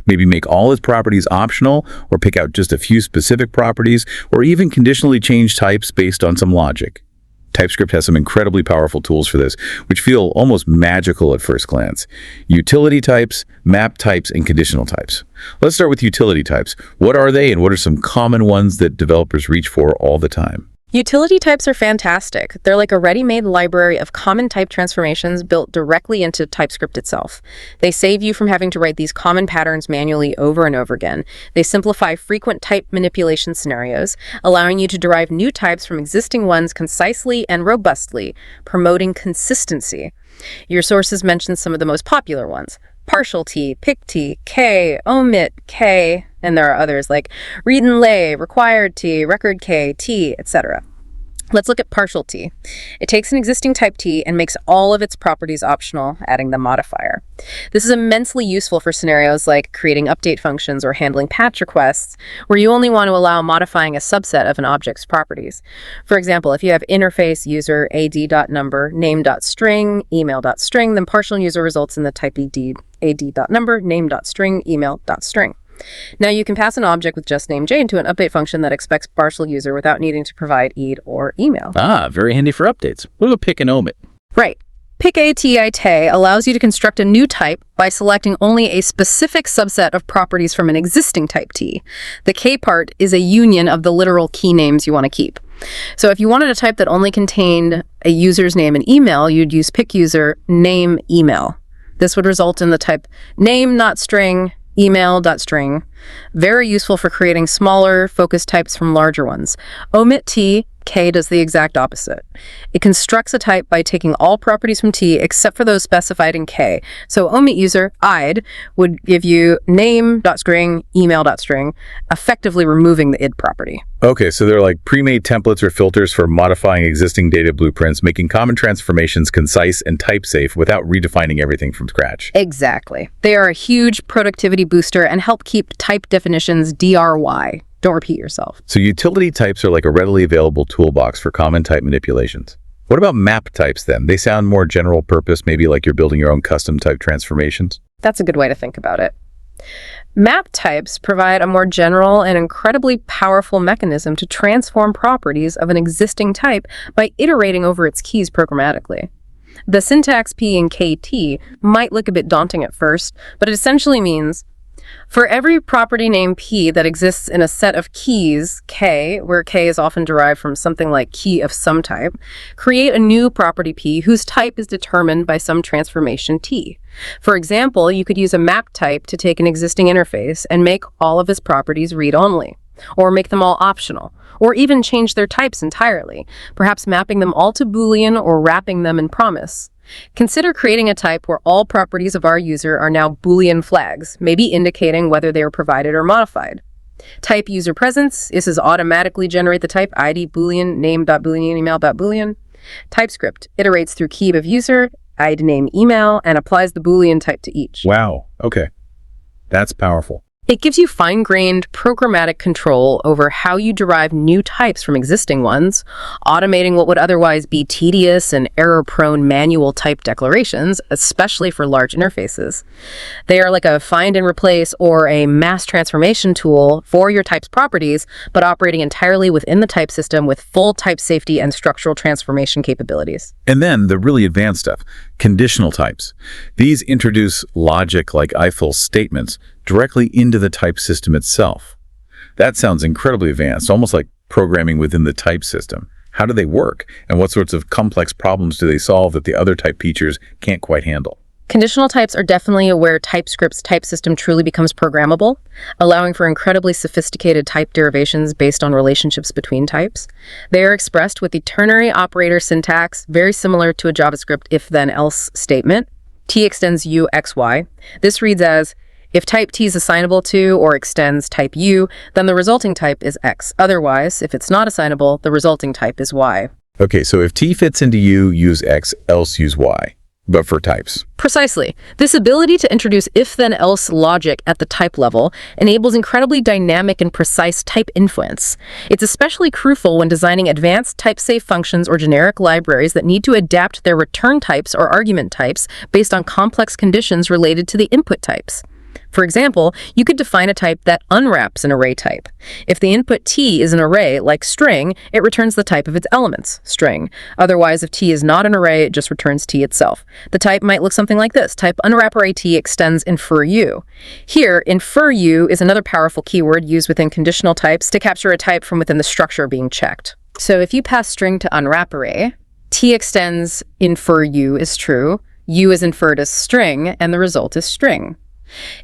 Maybe make all its properties optional, or pick out just a few specific properties, or even conditionally change types based on some logic. TypeScript has some incredibly powerful tools for this, which feel almost magical at first glance. Utility types, map types, and conditional types. Let's start with utility types. What are they, and what are some common ones that developers reach for all the time? Utility types are fantastic. They're like a ready-made library of common type transformations built directly into TypeScript itself. They save you from having to write these common patterns manually over and over again. They simplify frequent type manipulation scenarios, allowing you to derive new types from existing ones concisely and robustly, promoting consistency. Your sources mention some of the most popular ones: partial T, pick T, K, omit K, and there are others like read and lay, required T, record K, T, etc. Let's look at partial T. It takes an existing type T and makes all of its properties optional, adding the modifier. This is immensely useful for scenarios like creating update functions or handling patch requests, where you only want to allow modifying a subset of an object's properties. For example, if you have interface user ad.number, name.string, email.string, then partial user results in the type ad.number, name.string, email.string. Now you can pass an object with just name Jane to an update function that expects partial user without needing to provide ed or email. Ah, very handy for updates. What about pick and omit? Right. Pick ATIT allows you to construct a new type by selecting only a specific subset of properties from an existing type T. The K part is a union of the literal key names you want to keep. So if you wanted a type that only contained a user's name and email, you'd use pick user name email. This would result in the type name, not string, email.string. Very useful for creating smaller, focused types from larger ones. Omit T, K does the exact opposite. It constructs a type by taking all properties from T except for those specified in K. So omit user, id, would give you name.string, email.string, effectively removing the id property. Okay, so they're like pre-made templates or filters for modifying existing data blueprints, making common transformations concise and type-safe without redefining everything from scratch. Exactly. They are a huge productivity booster and help keep type definitions DRY. Don't repeat yourself. So utility types are like a readily available toolbox for common type manipulations. What about map types then? They sound more general purpose, maybe like you're building your own custom type transformations. That's a good way to think about it. Map types provide a more general and incredibly powerful mechanism to transform properties of an existing type by iterating over its keys programmatically. The syntax P in KT might look a bit daunting at first, but it essentially means for every property name P that exists in a set of keys, K, where K is often derived from something like key of some type, create a new property P whose type is determined by some transformation T. For example, you could use a map type to take an existing interface and make all of its properties read-only, or make them all optional, or even change their types entirely, perhaps mapping them all to Boolean or wrapping them in promise. Consider creating a type where all properties of our user are now Boolean flags, maybe indicating whether they were provided or modified. Type user presence, this is automatically generate the type ID Boolean, name.boolean, email.boolean. TypeScript iterates through key of user, ID name email, and applies the Boolean type to each. Wow, okay. That's powerful. It gives you fine-grained programmatic control over how you derive new types from existing ones, automating what would otherwise be tedious and error-prone manual type declarations, especially for large interfaces. They are like a find and replace or a mass transformation tool for your type's properties, but operating entirely within the type system with full type safety and structural transformation capabilities. And then the really advanced stuff, conditional types. These introduce logic like if-else statements directly into the type system itself. That sounds incredibly advanced, almost like programming within the type system. How do they work? And what sorts of complex problems do they solve that the other type features can't quite handle? Conditional types are definitely where TypeScript's type system truly becomes programmable, allowing for incredibly sophisticated type derivations based on relationships between types. They are expressed with the ternary operator syntax, very similar to a JavaScript if-then-else statement. T extends U, X, Y. This reads as, if type T is assignable to or extends type U, then the resulting type is X. Otherwise, if it's not assignable, the resulting type is Y. Okay, so if T fits into U, use X, else use Y. But for types. Precisely. This ability to introduce if-then-else logic at the type level enables incredibly dynamic and precise type influence. It's especially crucial when designing advanced type-safe functions or generic libraries that need to adapt their return types or argument types based on complex conditions related to the input types. For example, you could define a type that unwraps an array type. If the input T is an array, like string, it returns the type of its elements, string. Otherwise, if T is not an array, it just returns T itself. The type might look something like this. Type unwrap array T extends infer U. Here, infer U is another powerful keyword used within conditional types to capture a type from within the structure being checked. So if you pass string to unwrap array, T extends infer U is true, U is inferred as string, and the result is string.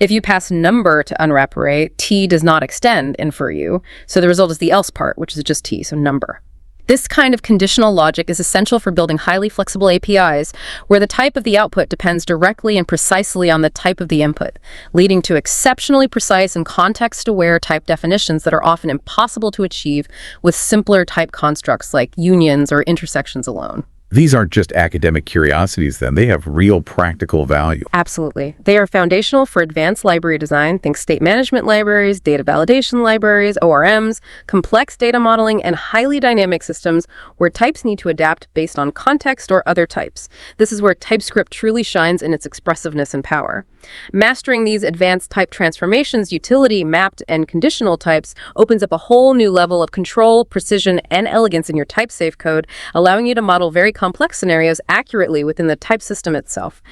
If you pass number to unwrap array, T does not extend infer U, so the result is the else part, which is just T, so number. This kind of conditional logic is essential for building highly flexible APIs, where the type of the output depends directly and precisely on the type of the input, leading to exceptionally precise and context-aware type definitions that are often impossible to achieve with simpler type constructs like unions or intersections alone. These aren't just academic curiosities, then. They have real practical value. Absolutely. They are foundational for advanced library design. Think state management libraries, data validation libraries, ORMs, complex data modeling, and highly dynamic systems where types need to adapt based on context or other types. This is where TypeScript truly shines in its expressiveness and power. Mastering these advanced type transformations, utility, mapped, and conditional types opens up a whole new level of control, precision, and elegance in your type-safe code, allowing you to model very complex scenarios accurately within the type system itself.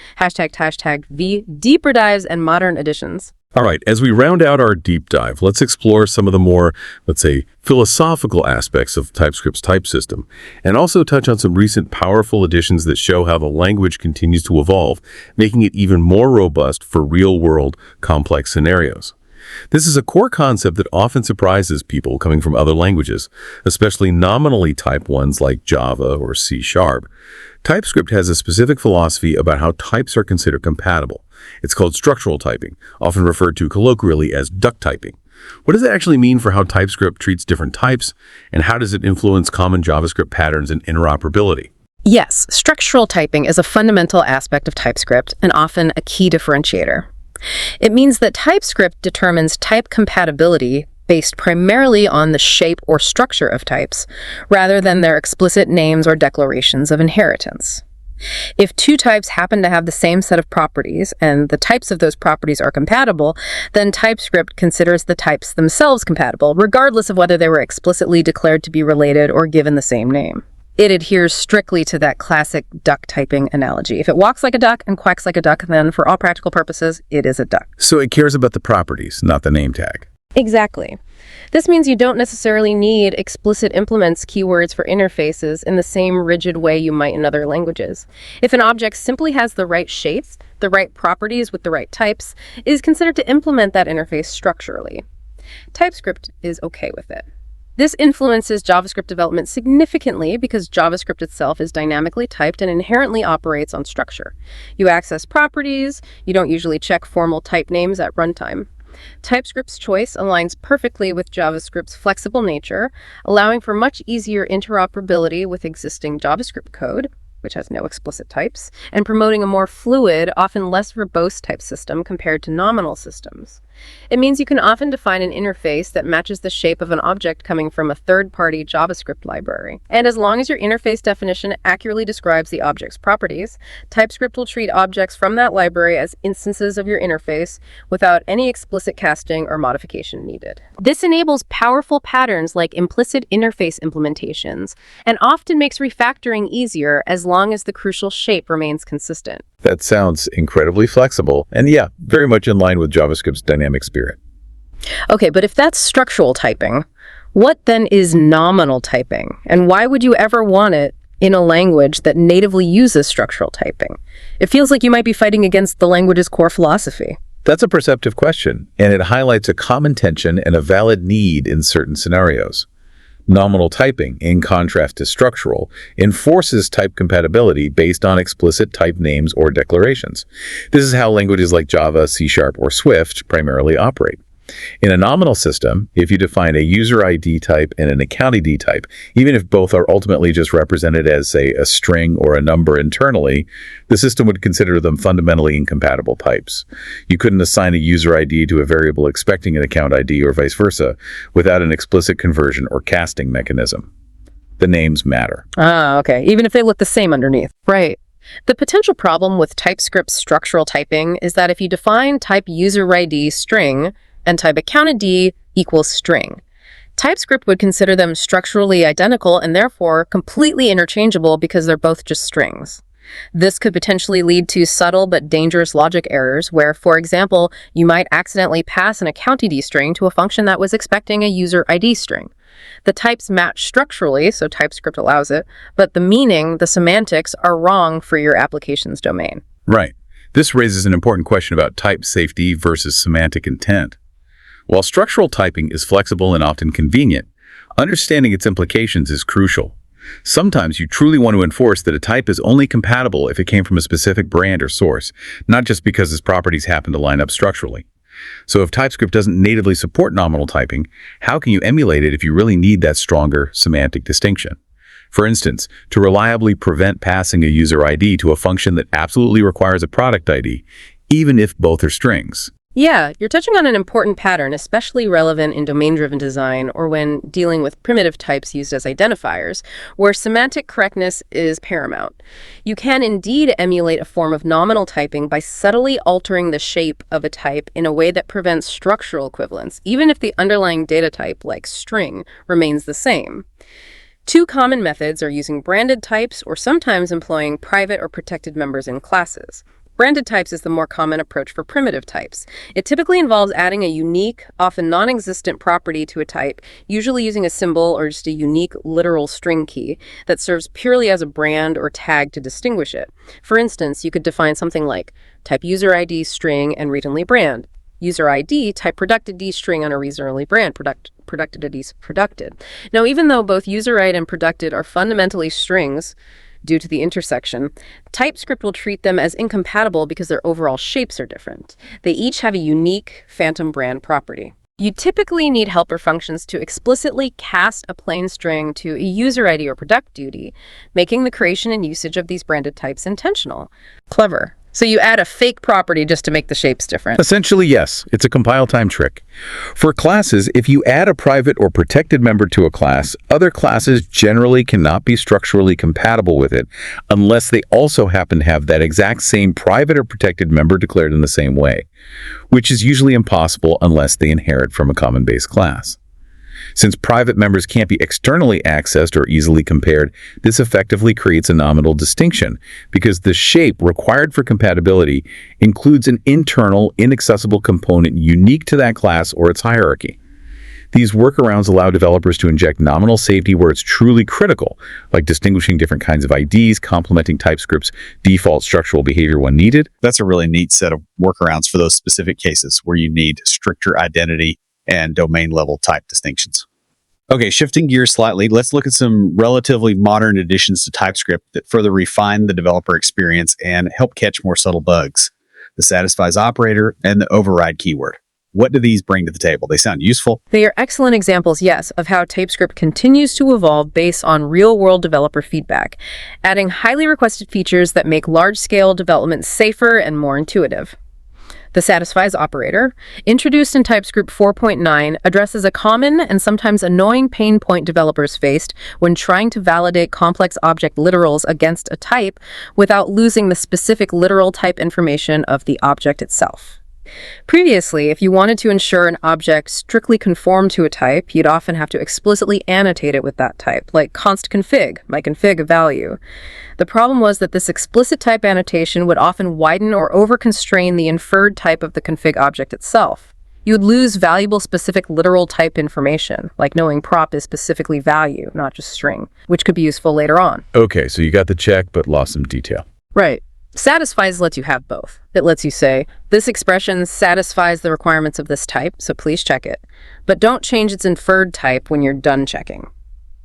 #V, deeper dives and modern additions. All right, as we round out our deep dive, let's explore some of the more, let's say, philosophical aspects of TypeScript's type system, and also touch on some recent powerful additions that show how the language continues to evolve, making it even more robust for real-world complex scenarios. This is a core concept that often surprises people coming from other languages, especially nominally typed ones like Java or C#. TypeScript has a specific philosophy about how types are considered compatible. It's called structural typing, often referred to colloquially as duck typing. What does it actually mean for how TypeScript treats different types, and how does it influence common JavaScript patterns and interoperability? Yes, structural typing is a fundamental aspect of TypeScript and often a key differentiator. It means that TypeScript determines type compatibility based primarily on the shape or structure of types, rather than their explicit names or declarations of inheritance. If two types happen to have the same set of properties, and the types of those properties are compatible, then TypeScript considers the types themselves compatible, regardless of whether they were explicitly declared to be related or given the same name. It adheres strictly to that classic duck typing analogy. If it walks like a duck and quacks like a duck, then for all practical purposes, it is a duck. So it cares about the properties, not the name tag. Exactly. This means you don't necessarily need explicit implements keywords for interfaces in the same rigid way you might in other languages. If an object simply has the right shapes, the right properties with the right types, it is considered to implement that interface structurally. TypeScript is okay with it. This influences JavaScript development significantly because JavaScript itself is dynamically typed and inherently operates on structure. You access properties, you don't usually check formal type names at runtime. TypeScript's choice aligns perfectly with JavaScript's flexible nature, allowing for much easier interoperability with existing JavaScript code, which has no explicit types, and promoting a more fluid, often less verbose type system compared to nominal systems. It means you can often define an interface that matches the shape of an object coming from a third-party JavaScript library. And as long as your interface definition accurately describes the object's properties, TypeScript will treat objects from that library as instances of your interface without any explicit casting or modification needed. This enables powerful patterns like implicit interface implementations and often makes refactoring easier as long as the crucial shape remains consistent. That sounds incredibly flexible, and yeah, very much in line with JavaScript's dynamic spirit. Okay, but if that's structural typing, what then is nominal typing? And why would you ever want it in a language that natively uses structural typing? It feels like you might be fighting against the language's core philosophy. That's a perceptive question, and it highlights a common tension and a valid need in certain scenarios. Nominal typing, in contrast to structural, enforces type compatibility based on explicit type names or declarations. This is how languages like Java, C# or Swift primarily operate. In a nominal system, if you define a user ID type and an account ID type, even if both are ultimately just represented as, say, a string or a number internally, the system would consider them fundamentally incompatible types. You couldn't assign a user ID to a variable expecting an account ID or vice versa without an explicit conversion or casting mechanism. The names matter. Ah, okay. Even if they look the same underneath. Right. The potential problem with TypeScript structural typing is that if you define type user ID string and type accountID equals string, TypeScript would consider them structurally identical and therefore completely interchangeable because they're both just strings. This could potentially lead to subtle but dangerous logic errors where, for example, you might accidentally pass an accountID string to a function that was expecting a user ID string. The types match structurally, so TypeScript allows it, but the meaning, the semantics, are wrong for your application's domain. Right. This raises an important question about type safety versus semantic intent. While structural typing is flexible and often convenient, understanding its implications is crucial. Sometimes you truly want to enforce that a type is only compatible if it came from a specific brand or source, not just because its properties happen to line up structurally. So if TypeScript doesn't natively support nominal typing, how can you emulate it if you really need that stronger semantic distinction? For instance, to reliably prevent passing a user ID to a function that absolutely requires a product ID, even if both are strings. Yeah, you're touching on an important pattern, especially relevant in domain-driven design or when dealing with primitive types used as identifiers, where semantic correctness is paramount. You can indeed emulate a form of nominal typing by subtly altering the shape of a type in a way that prevents structural equivalence, even if the underlying data type, like string, remains the same. Two common methods are using branded types or sometimes employing private or protected members in classes. Branded types is the more common approach for primitive types. It typically involves adding a unique, often non-existent property to a type, usually using a symbol or just a unique literal string key that serves purely as a brand or tag to distinguish it. For instance, you could define something like type user ID string and read-only brand. User ID type productID string on a read-only brand, productID is producted. Now, even though both user ID and producted are fundamentally strings, due to the intersection, TypeScript will treat them as incompatible because their overall shapes are different. They each have a unique phantom brand property. You typically need helper functions to explicitly cast a plain string to a user ID or product duty, making the creation and usage of these branded types intentional. Clever. So you add a fake property just to make the shapes different. Essentially, yes. It's a compile time trick. For classes, if you add a private or protected member to a class, other classes generally cannot be structurally compatible with it unless they also happen to have that exact same private or protected member declared in the same way, which is usually impossible unless they inherit from a common base class. Since private members can't be externally accessed or easily compared, this effectively creates a nominal distinction because the shape required for compatibility includes an internal, inaccessible component unique to that class or its hierarchy. These workarounds allow developers to inject nominal safety where it's truly critical, like distinguishing different kinds of IDs, complementing TypeScript's default structural behavior when needed. That's a really neat set of workarounds for those specific cases where you need stricter identity and domain-level type distinctions. Okay, shifting gears slightly, let's look at some relatively modern additions to TypeScript that further refine the developer experience and help catch more subtle bugs. The satisfies operator and the override keyword. What do these bring to the table? They sound useful. They are excellent examples, yes, of how TypeScript continues to evolve based on real-world developer feedback, adding highly requested features that make large-scale development safer and more intuitive. The satisfies operator, introduced in TypeScript 4.9, addresses a common and sometimes annoying pain point developers faced when trying to validate complex object literals against a type without losing the specific literal type information of the object itself. Previously, if you wanted to ensure an object strictly conformed to a type, you'd often have to explicitly annotate it with that type, like const config, my config value. The problem was that this explicit type annotation would often widen or over-constrain the inferred type of the config object itself. You would lose valuable specific literal type information, like knowing prop is specifically value, not just string, which could be useful later on. Okay, so you got the check, but lost some detail. Right. Satisfies lets you have both. It lets you say, this expression satisfies the requirements of this type, so please check it. But don't change its inferred type when you're done checking.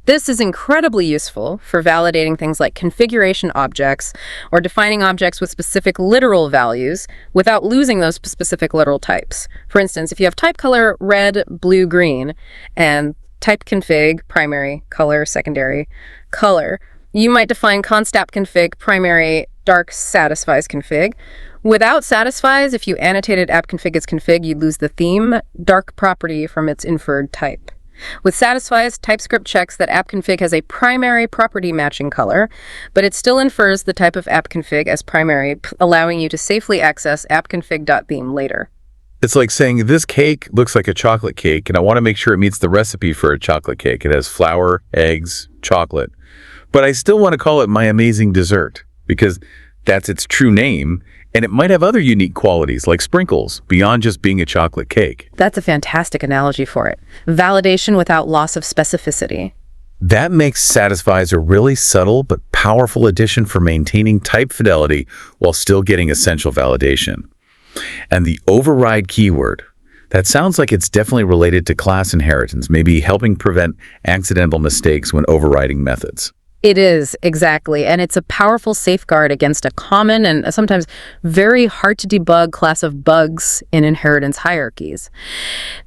This is incredibly useful for validating things like configuration objects or defining objects with specific literal values without losing those specific literal types. For instance, if you have type color red, blue, green, and type config, primary, color, secondary, color, you might define const app config primary dark satisfies config. Without satisfies, if you annotated app config as config, you'd lose the theme dark property from its inferred type. With satisfies, TypeScript checks that app-config has a primary property matching color, but it still infers the type of app-config as primary, allowing you to safely access app-config.beam later. It's like saying this cake looks like a chocolate cake, and I want to make sure it meets the recipe for a chocolate cake. It has flour, eggs, chocolate. But I still want to call it my amazing dessert because that's its true name, and it might have other unique qualities like sprinkles beyond just being a chocolate cake. That's a fantastic analogy for it. Validation without loss of specificity. That makes satisfies a really subtle but powerful addition for maintaining type fidelity while still getting essential validation. And the override keyword, that sounds like it's definitely related to class inheritance, maybe helping prevent accidental mistakes when overriding methods. It is, exactly. And it's a powerful safeguard against a common and sometimes very hard to debug class of bugs in inheritance hierarchies.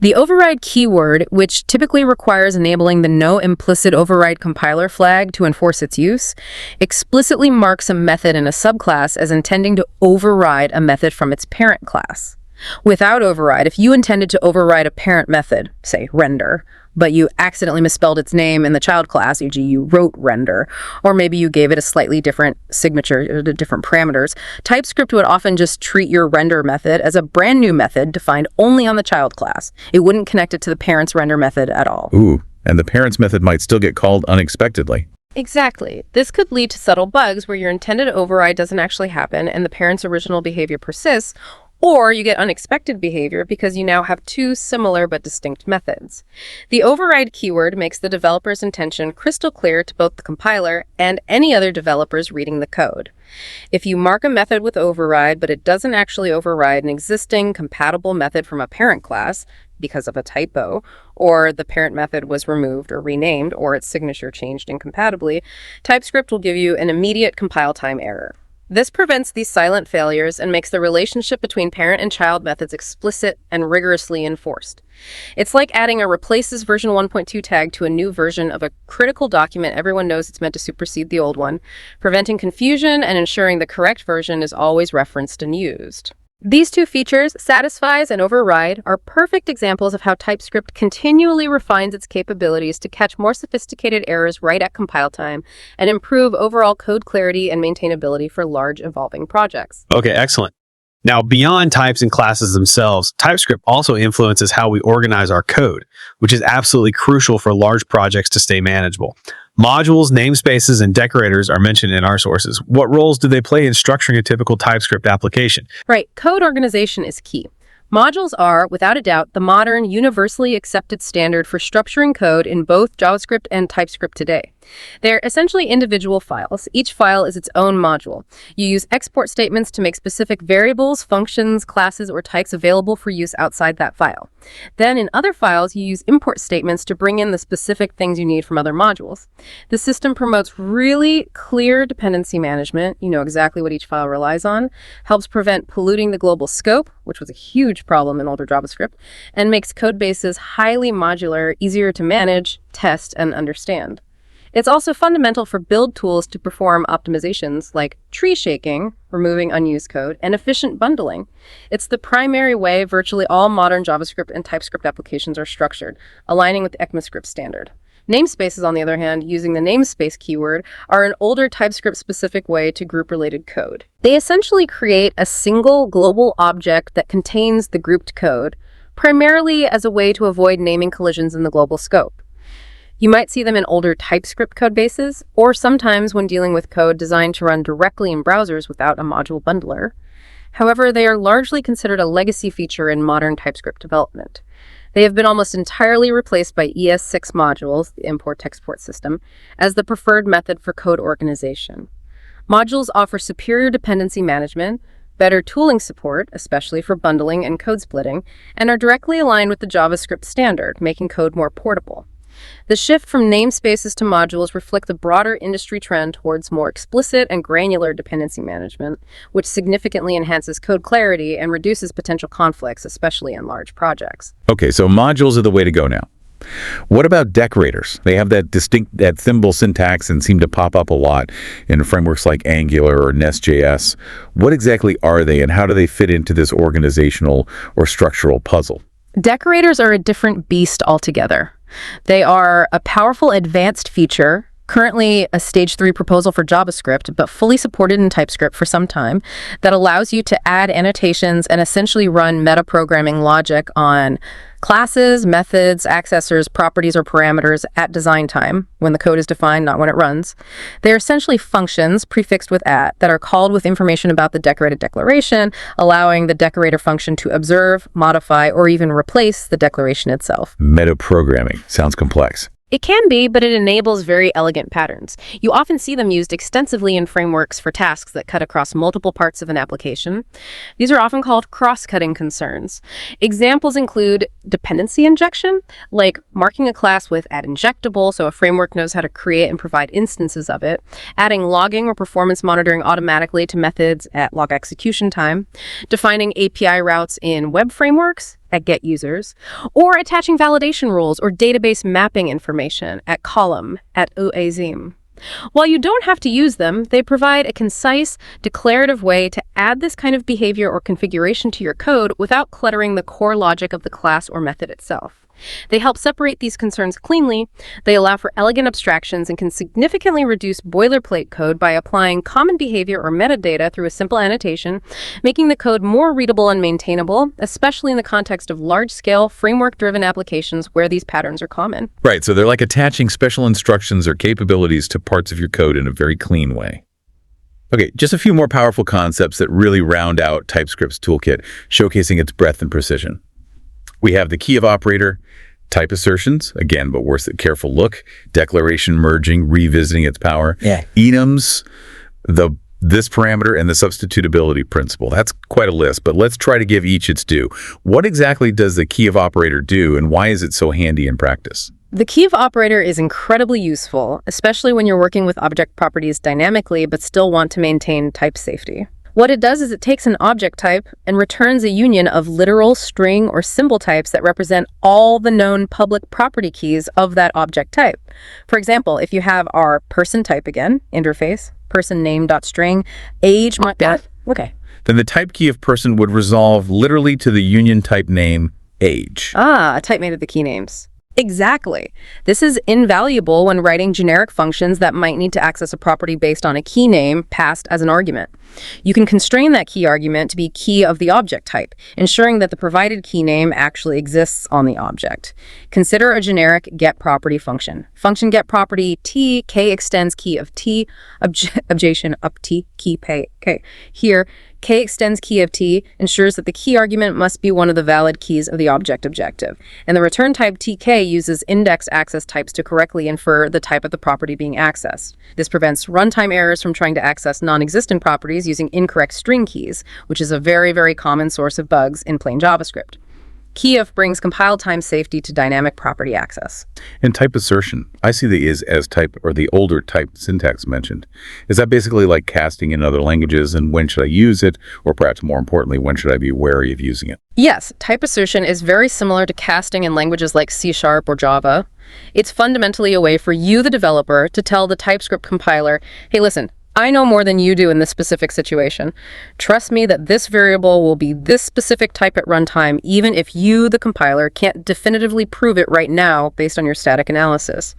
The override keyword, which typically requires enabling the no implicit override compiler flag to enforce its use, explicitly marks a method in a subclass as intending to override a method from its parent class. Without override, if you intended to override a parent method, say render, but you accidentally misspelled its name in the child class, e.g. you wrote render, or maybe you gave it a slightly different signature, different parameters, TypeScript would often just treat your render method as a brand new method defined only on the child class. It wouldn't connect it to the parent's render method at all. Ooh, and the parent's method might still get called unexpectedly. Exactly. This could lead to subtle bugs where your intended override doesn't actually happen and the parent's original behavior persists, or you get unexpected behavior because you now have two similar but distinct methods. The override keyword makes the developer's intention crystal clear to both the compiler and any other developers reading the code. If you mark a method with override, but it doesn't actually override an existing compatible method from a parent class because of a typo, or the parent method was removed or renamed, or its signature changed incompatibly, TypeScript will give you an immediate compile time error. This prevents these silent failures and makes the relationship between parent and child methods explicit and rigorously enforced. It's like adding a replaces version 1.2 tag to a new version of a critical document everyone knows it's meant to supersede the old one, preventing confusion and ensuring the correct version is always referenced and used. These two features, satisfies and override, are perfect examples of how TypeScript continually refines its capabilities to catch more sophisticated errors right at compile time and improve overall code clarity and maintainability for large evolving projects. Okay, excellent. Now, beyond types and classes themselves, TypeScript also influences how we organize our code, which is absolutely crucial for large projects to stay manageable. Modules, namespaces, and decorators are mentioned in our sources. What roles do they play in structuring a typical TypeScript application? Right, code organization is key. Modules are, without a doubt, the modern, universally accepted standard for structuring code in both JavaScript and TypeScript today. They're essentially individual files. Each file is its own module. You use export statements to make specific variables, functions, classes, or types available for use outside that file. Then in other files, you use import statements to bring in the specific things you need from other modules. The system promotes really clear dependency management. You know exactly what each file relies on, helps prevent polluting the global scope, which was a huge problem in older JavaScript, and makes code bases highly modular, easier to manage, test, and understand. It's also fundamental for build tools to perform optimizations like tree shaking, removing unused code, and efficient bundling. It's the primary way virtually all modern JavaScript and TypeScript applications are structured, aligning with the ECMAScript standard. Namespaces, on the other hand, using the namespace keyword, are an older TypeScript-specific way to group related code. They essentially create a single global object that contains the grouped code, primarily as a way to avoid naming collisions in the global scope. You might see them in older TypeScript code bases, or sometimes when dealing with code designed to run directly in browsers without a module bundler. However, they are largely considered a legacy feature in modern TypeScript development. They have been almost entirely replaced by ES6 modules, the import-export system, as the preferred method for code organization. Modules offer superior dependency management, better tooling support, especially for bundling and code splitting, and are directly aligned with the JavaScript standard, making code more portable. The shift from namespaces to modules reflect the broader industry trend towards more explicit and granular dependency management, which significantly enhances code clarity and reduces potential conflicts, especially in large projects. Okay, so modules are the way to go now. What about decorators? They have that symbol syntax and seem to pop up a lot in frameworks like Angular or Nest.js. What exactly are they, and how do they fit into this organizational or structural puzzle? Decorators are a different beast altogether. They are a powerful advanced feature, currently a stage 3 proposal for JavaScript, but fully supported in TypeScript for some time, that allows you to add annotations and essentially run metaprogramming logic on classes, methods, accessors, properties, or parameters at design time, when the code is defined, not when it runs. They're essentially functions prefixed with at that are called with information about the decorated declaration, allowing the decorator function to observe, modify, or even replace the declaration itself. Metaprogramming sounds complex. It can be, but it enables very elegant patterns. You often see them used extensively in frameworks for tasks that cut across multiple parts of an application. These are often called cross-cutting concerns. Examples include dependency injection, like marking a class with @injectable so a framework knows how to create and provide instances of it, adding logging or performance monitoring automatically to methods at log execution time, defining API routes in web frameworks at get users, or attaching validation rules or database mapping information at column at uazim. While you don't have to use them, they provide a concise, declarative way to add this kind of behavior or configuration to your code without cluttering the core logic of the class or method itself. They help separate these concerns cleanly. They allow for elegant abstractions and can significantly reduce boilerplate code by applying common behavior or metadata through a simple annotation, making the code more readable and maintainable, especially in the context of large-scale, framework-driven applications where these patterns are common. Right, so they're like attaching special instructions or capabilities to parts of your code in a very clean way. Okay, just a few more powerful concepts that really round out TypeScript's toolkit, showcasing its breadth and precision. We have the key of operator, type assertions, again, but worth a careful look, declaration merging, revisiting its power, enums, this parameter, and the substitutability principle. That's quite a list, but let's try to give each its due. What exactly does the key of operator do, and why is it so handy in practice? The key of operator is incredibly useful, especially when you're working with object properties dynamically but still want to maintain type safety. What it does is it takes an object type and returns a union of literal, string, or symbol types that represent all the known public property keys of that object type. For example, if you have our person type again, interface, person name.string, age, Then the type key of person would resolve literally to the union type name, age. A type mate of the key names. Exactly. This is invaluable when writing generic functions that might need to access a property based on a key name passed as an argument. You can constrain that key argument to be key of the object type, ensuring that the provided key name actually exists on the object. Consider a generic getProperty function getProperty t, k extends key of t, objection up t, key pay, k. Here, k extends key of t ensures that the key argument must be one of the valid keys of the object objective, and the return type tk uses index access types to correctly infer the type of the property being accessed. This prevents runtime errors from trying to access non-existent properties using incorrect string keys, which is a very, very common source of bugs in plain JavaScript. Keyif brings compile time safety to dynamic property access. And type assertion, I see the is as type or the older type syntax mentioned. Is that basically like casting in other languages, and when should I use it? Or perhaps more importantly, when should I be wary of using it? Yes, type assertion is very similar to casting in languages like C# or Java. It's fundamentally a way for you, the developer, to tell the TypeScript compiler, hey, listen, I know more than you do in this specific situation. Trust me that this variable will be this specific type at runtime, even if you, the compiler, can't definitively prove it right now based on your static analysis.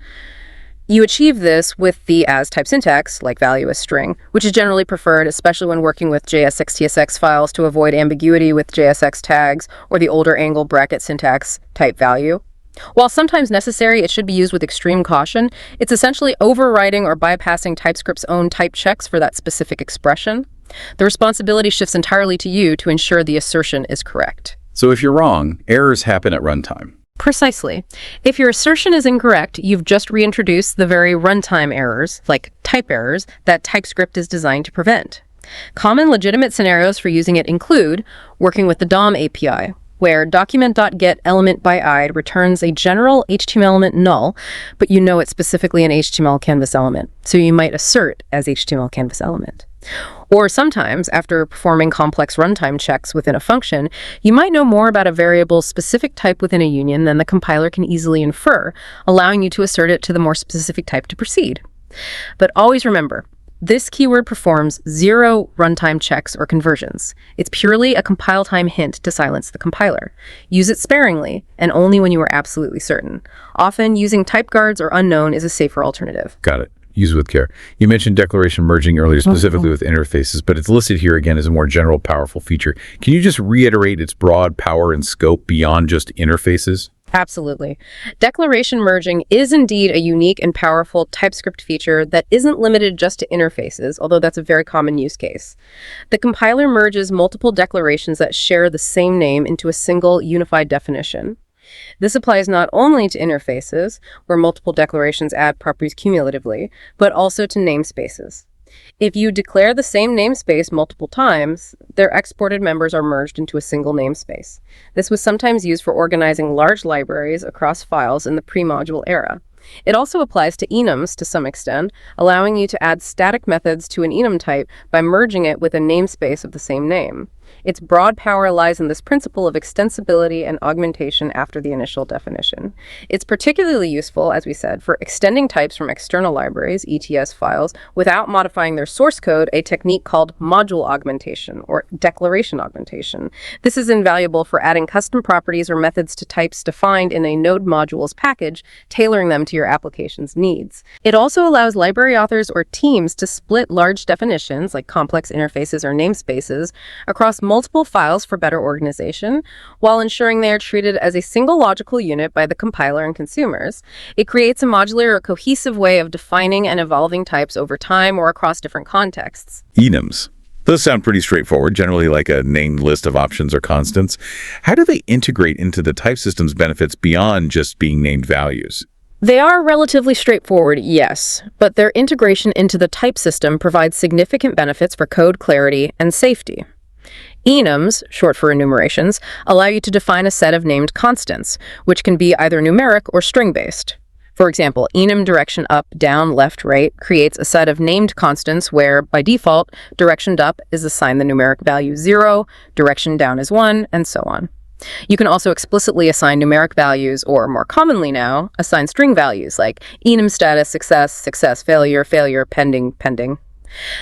You achieve this with the as type syntax, like value as string, which is generally preferred, especially when working with JSX-TSX files to avoid ambiguity with JSX tags or the older angle bracket syntax type value. While sometimes necessary, it should be used with extreme caution. It's essentially overriding or bypassing TypeScript's own type checks for that specific expression. The responsibility shifts entirely to you to ensure the assertion is correct. So if you're wrong, errors happen at runtime. Precisely. If your assertion is incorrect, you've just reintroduced the very runtime errors, like type errors, that TypeScript is designed to prevent. Common legitimate scenarios for using it include working with the DOM API, where document.getElementById returns a general HTML element null, but you know it's specifically an HTML canvas element, so you might assert as HTML canvas element. Or sometimes, after performing complex runtime checks within a function, you might know more about a variable's specific type within a union than the compiler can easily infer, allowing you to assert it to the more specific type to proceed. But always remember, This keyword performs 0 runtime checks or conversions. It's purely a compile time hint to silence the compiler. Use it sparingly and only when you are absolutely certain. Often, using type guards or unknown is a safer alternative. Got it. Use with care. You mentioned declaration merging earlier, specifically with interfaces, but it's listed here again as a more general, powerful feature. Can you just reiterate its broad power and scope beyond just interfaces? Absolutely. Declaration merging is indeed a unique and powerful TypeScript feature that isn't limited just to interfaces, although that's a very common use case. The compiler merges multiple declarations that share the same name into a single unified definition. This applies not only to interfaces, where multiple declarations add properties cumulatively, but also to namespaces. If you declare the same namespace multiple times, their exported members are merged into a single namespace. This was sometimes used for organizing large libraries across files in the pre-module era. It also applies to enums to some extent, allowing you to add static methods to an enum type by merging it with a namespace of the same name. Its broad power lies in this principle of extensibility and augmentation after the initial definition. It's particularly useful, as we said, for extending types from external libraries, ETS files, without modifying their source code, a technique called module augmentation or declaration augmentation. This is invaluable for adding custom properties or methods to types defined in a node modules package, tailoring them to your application's needs. It also allows library authors or teams to split large definitions, like complex interfaces or namespaces, across multiple files for better organization, while ensuring they are treated as a single logical unit by the compiler and consumers. It creates a modular or cohesive way of defining and evolving types over time or across different contexts. Enums. Those sound pretty straightforward, generally like a named list of options or constants. How do they integrate into the type system's benefits beyond just being named values? They are relatively straightforward, yes, but their integration into the type system provides significant benefits for code clarity and safety. Enums, short for enumerations, allow you to define a set of named constants, which can be either numeric or string-based. For example, enum direction up, down, left, right creates a set of named constants where, by default, direction up is assigned the numeric value 0, direction down is 1, and so on. You can also explicitly assign numeric values, or more commonly now, assign string values like enum status, success, success, failure, failure, pending, pending.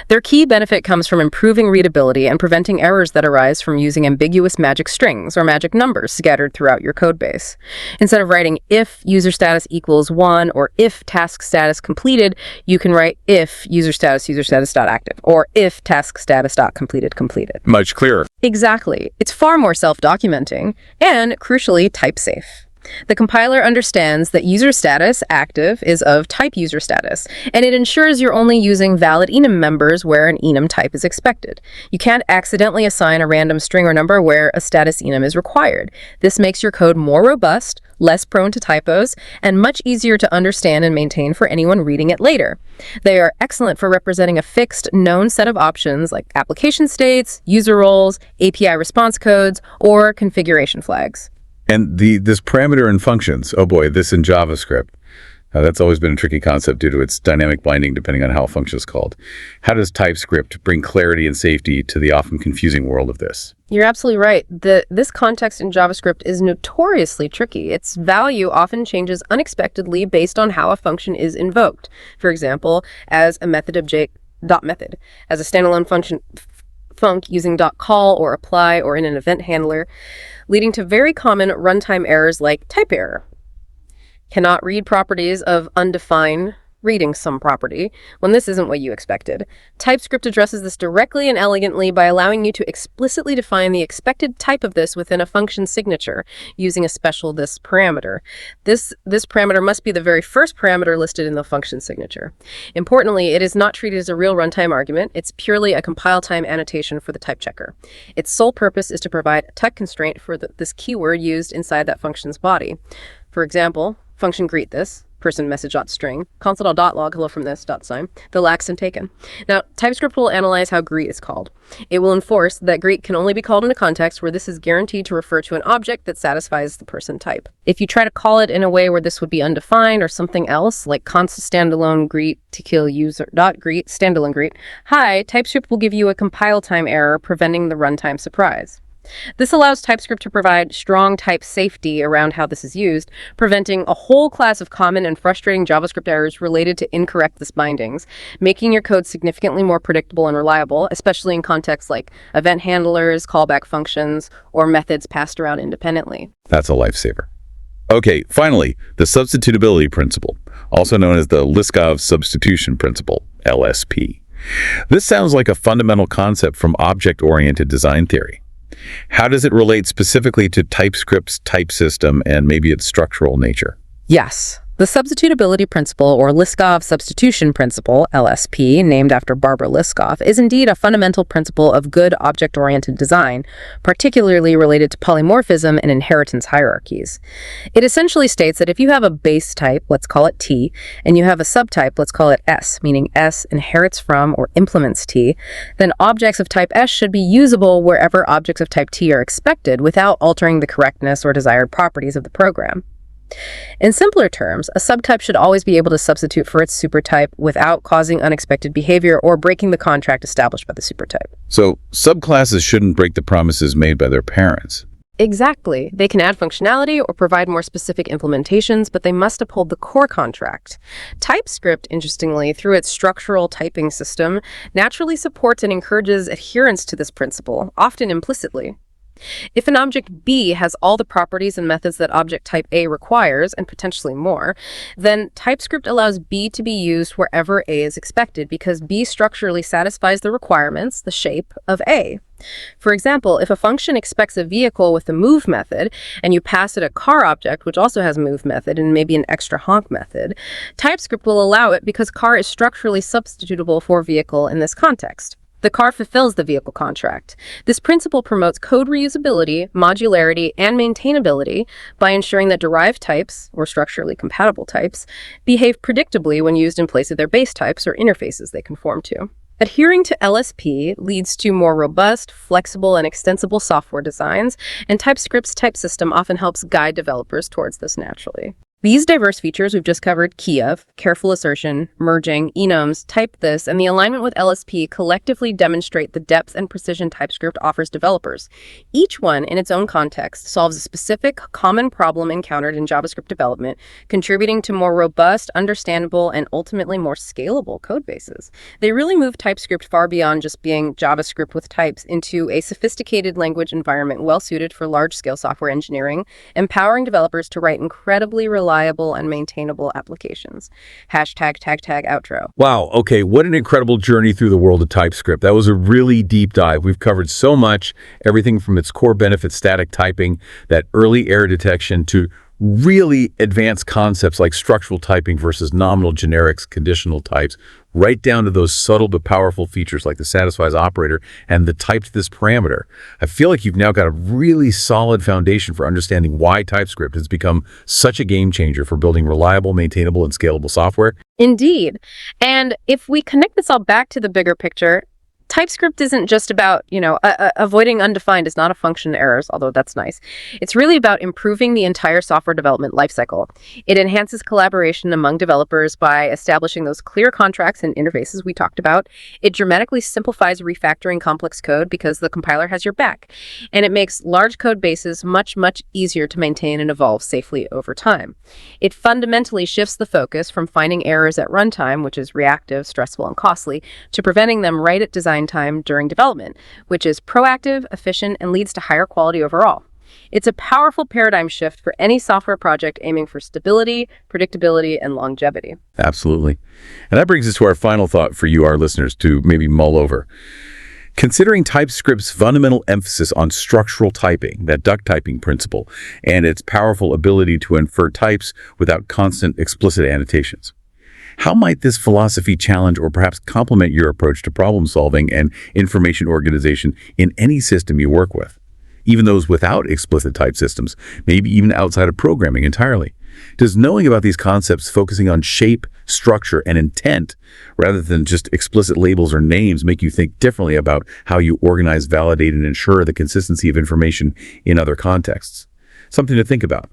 Their key benefit comes from improving readability and preventing errors that arise from using ambiguous magic strings or magic numbers scattered throughout your codebase. Instead of writing if user status equals 1 or if task status completed, you can write if user status dot active or if task status dot completed completed. Much clearer. Exactly. It's far more self-documenting and, crucially, type-safe. The compiler understands that user status active is of type user status, and it ensures you're only using valid enum members where an enum type is expected. You can't accidentally assign a random string or number where a status enum is required. This makes your code more robust, less prone to typos, and much easier to understand and maintain for anyone reading it later. They are excellent for representing a fixed, known set of options like application states, user roles, API response codes, or configuration flags. And this parameter and functions, oh boy, this in JavaScript. That's always been a tricky concept due to its dynamic binding depending on how a function is called. How does TypeScript bring clarity and safety to the often confusing world of this? You're absolutely right. This context in JavaScript is notoriously tricky. Its value often changes unexpectedly based on how a function is invoked. For example, as a method object .method, as a standalone function func using .call or apply or in an event handler, leading to very common runtime errors like type error. Cannot read properties of undefined, reading some property, when this isn't what you expected. TypeScript addresses this directly and elegantly by allowing you to explicitly define the expected type of this within a function signature using a special this parameter. This parameter must be the very first parameter listed in the function signature. Importantly, it is not treated as a real runtime argument. It's purely a compile time annotation for the type checker. Its sole purpose is to provide a type constraint for this keyword used inside that function's body. For example, function greet this, person message.string, console.log hello from this .sign, the lax and taken. Now, TypeScript will analyze how greet is called. It will enforce that greet can only be called in a context where this is guaranteed to refer to an object that satisfies the person type. If you try to call it in a way where this would be undefined or something else, like const standalone greet to kill user.greet, standalone greet, hi, TypeScript will give you a compile time error preventing the runtime surprise. This allows TypeScript to provide strong type safety around how this is used, preventing a whole class of common and frustrating JavaScript errors related to incorrect bindings, making your code significantly more predictable and reliable, especially in contexts like event handlers, callback functions, or methods passed around independently. That's a lifesaver. Okay, finally, the substitutability principle, also known as the Liskov substitution principle, LSP. This sounds like a fundamental concept from object-oriented design theory. How does it relate specifically to TypeScript's type system and maybe its structural nature? Yes. The substitutability principle, or Liskov substitution principle, LSP, named after Barbara Liskov, is indeed a fundamental principle of good object-oriented design, particularly related to polymorphism and inheritance hierarchies. It essentially states that if you have a base type, let's call it T, and you have a subtype, let's call it S, meaning S inherits from or implements T, then objects of type S should be usable wherever objects of type T are expected without altering the correctness or desired properties of the program. In simpler terms, a subtype should always be able to substitute for its supertype without causing unexpected behavior or breaking the contract established by the supertype. So, subclasses shouldn't break the promises made by their parents. Exactly. They can add functionality or provide more specific implementations, but they must uphold the core contract. TypeScript, interestingly, through its structural typing system, naturally supports and encourages adherence to this principle, often implicitly. If an object B has all the properties and methods that object type A requires, and potentially more, then TypeScript allows B to be used wherever A is expected because B structurally satisfies the requirements, the shape, of A. For example, if a function expects a vehicle with the move method, and you pass it a car object, which also has move method and maybe an extra honk method, TypeScript will allow it because car is structurally substitutable for vehicle in this context. The car fulfills the vehicle contract. This principle promotes code reusability, modularity, and maintainability by ensuring that derived types, or structurally compatible types, behave predictably when used in place of their base types or interfaces they conform to. Adhering to LSP leads to more robust, flexible, and extensible software designs, and TypeScript's type system often helps guide developers towards this naturally. These diverse features we've just covered, key of, careful assertion, merging, enums, type this, and the alignment with LSP collectively demonstrate the depth and precision TypeScript offers developers. Each one, in its own context, solves a specific, common problem encountered in JavaScript development, contributing to more robust, understandable, and ultimately more scalable code bases. They really move TypeScript far beyond just being JavaScript with types into a sophisticated language environment well-suited for large-scale software engineering, empowering developers to write incredibly reliable and maintainable applications. Hashtag tag outro. Wow, okay, what an incredible journey through the world of TypeScript. That was a really deep dive. We've covered so much, everything from its core benefit static typing, that early error detection, to really advanced concepts like structural typing versus nominal generics, conditional types, right down to those subtle but powerful features like the satisfies operator and the type to this parameter. I feel like you've now got a really solid foundation for understanding why TypeScript has become such a game changer for building reliable, maintainable, and scalable software. Indeed. And if we connect this all back to the bigger picture, TypeScript isn't just about, avoiding undefined is not a function errors, although that's nice. It's really about improving the entire software development lifecycle. It enhances collaboration among developers by establishing those clear contracts and interfaces we talked about. It dramatically simplifies refactoring complex code because the compiler has your back. And it makes large code bases much, much easier to maintain and evolve safely over time. It fundamentally shifts the focus from finding errors at runtime, which is reactive, stressful, and costly, to preventing them right at design time during development, which is proactive, efficient, and leads to higher quality overall. It's a powerful paradigm shift for any software project aiming for stability, predictability, and longevity. Absolutely. And that brings us to our final thought for you, our listeners, to maybe mull over. Considering TypeScript's fundamental emphasis on structural typing, that duck typing principle, and its powerful ability to infer types without constant explicit annotations, how might this philosophy challenge or perhaps complement your approach to problem solving and information organization in any system you work with, even those without explicit type systems, maybe even outside of programming entirely? Does knowing about these concepts, focusing on shape, structure, and intent, rather than just explicit labels or names, make you think differently about how you organize, validate, and ensure the consistency of information in other contexts? Something to think about.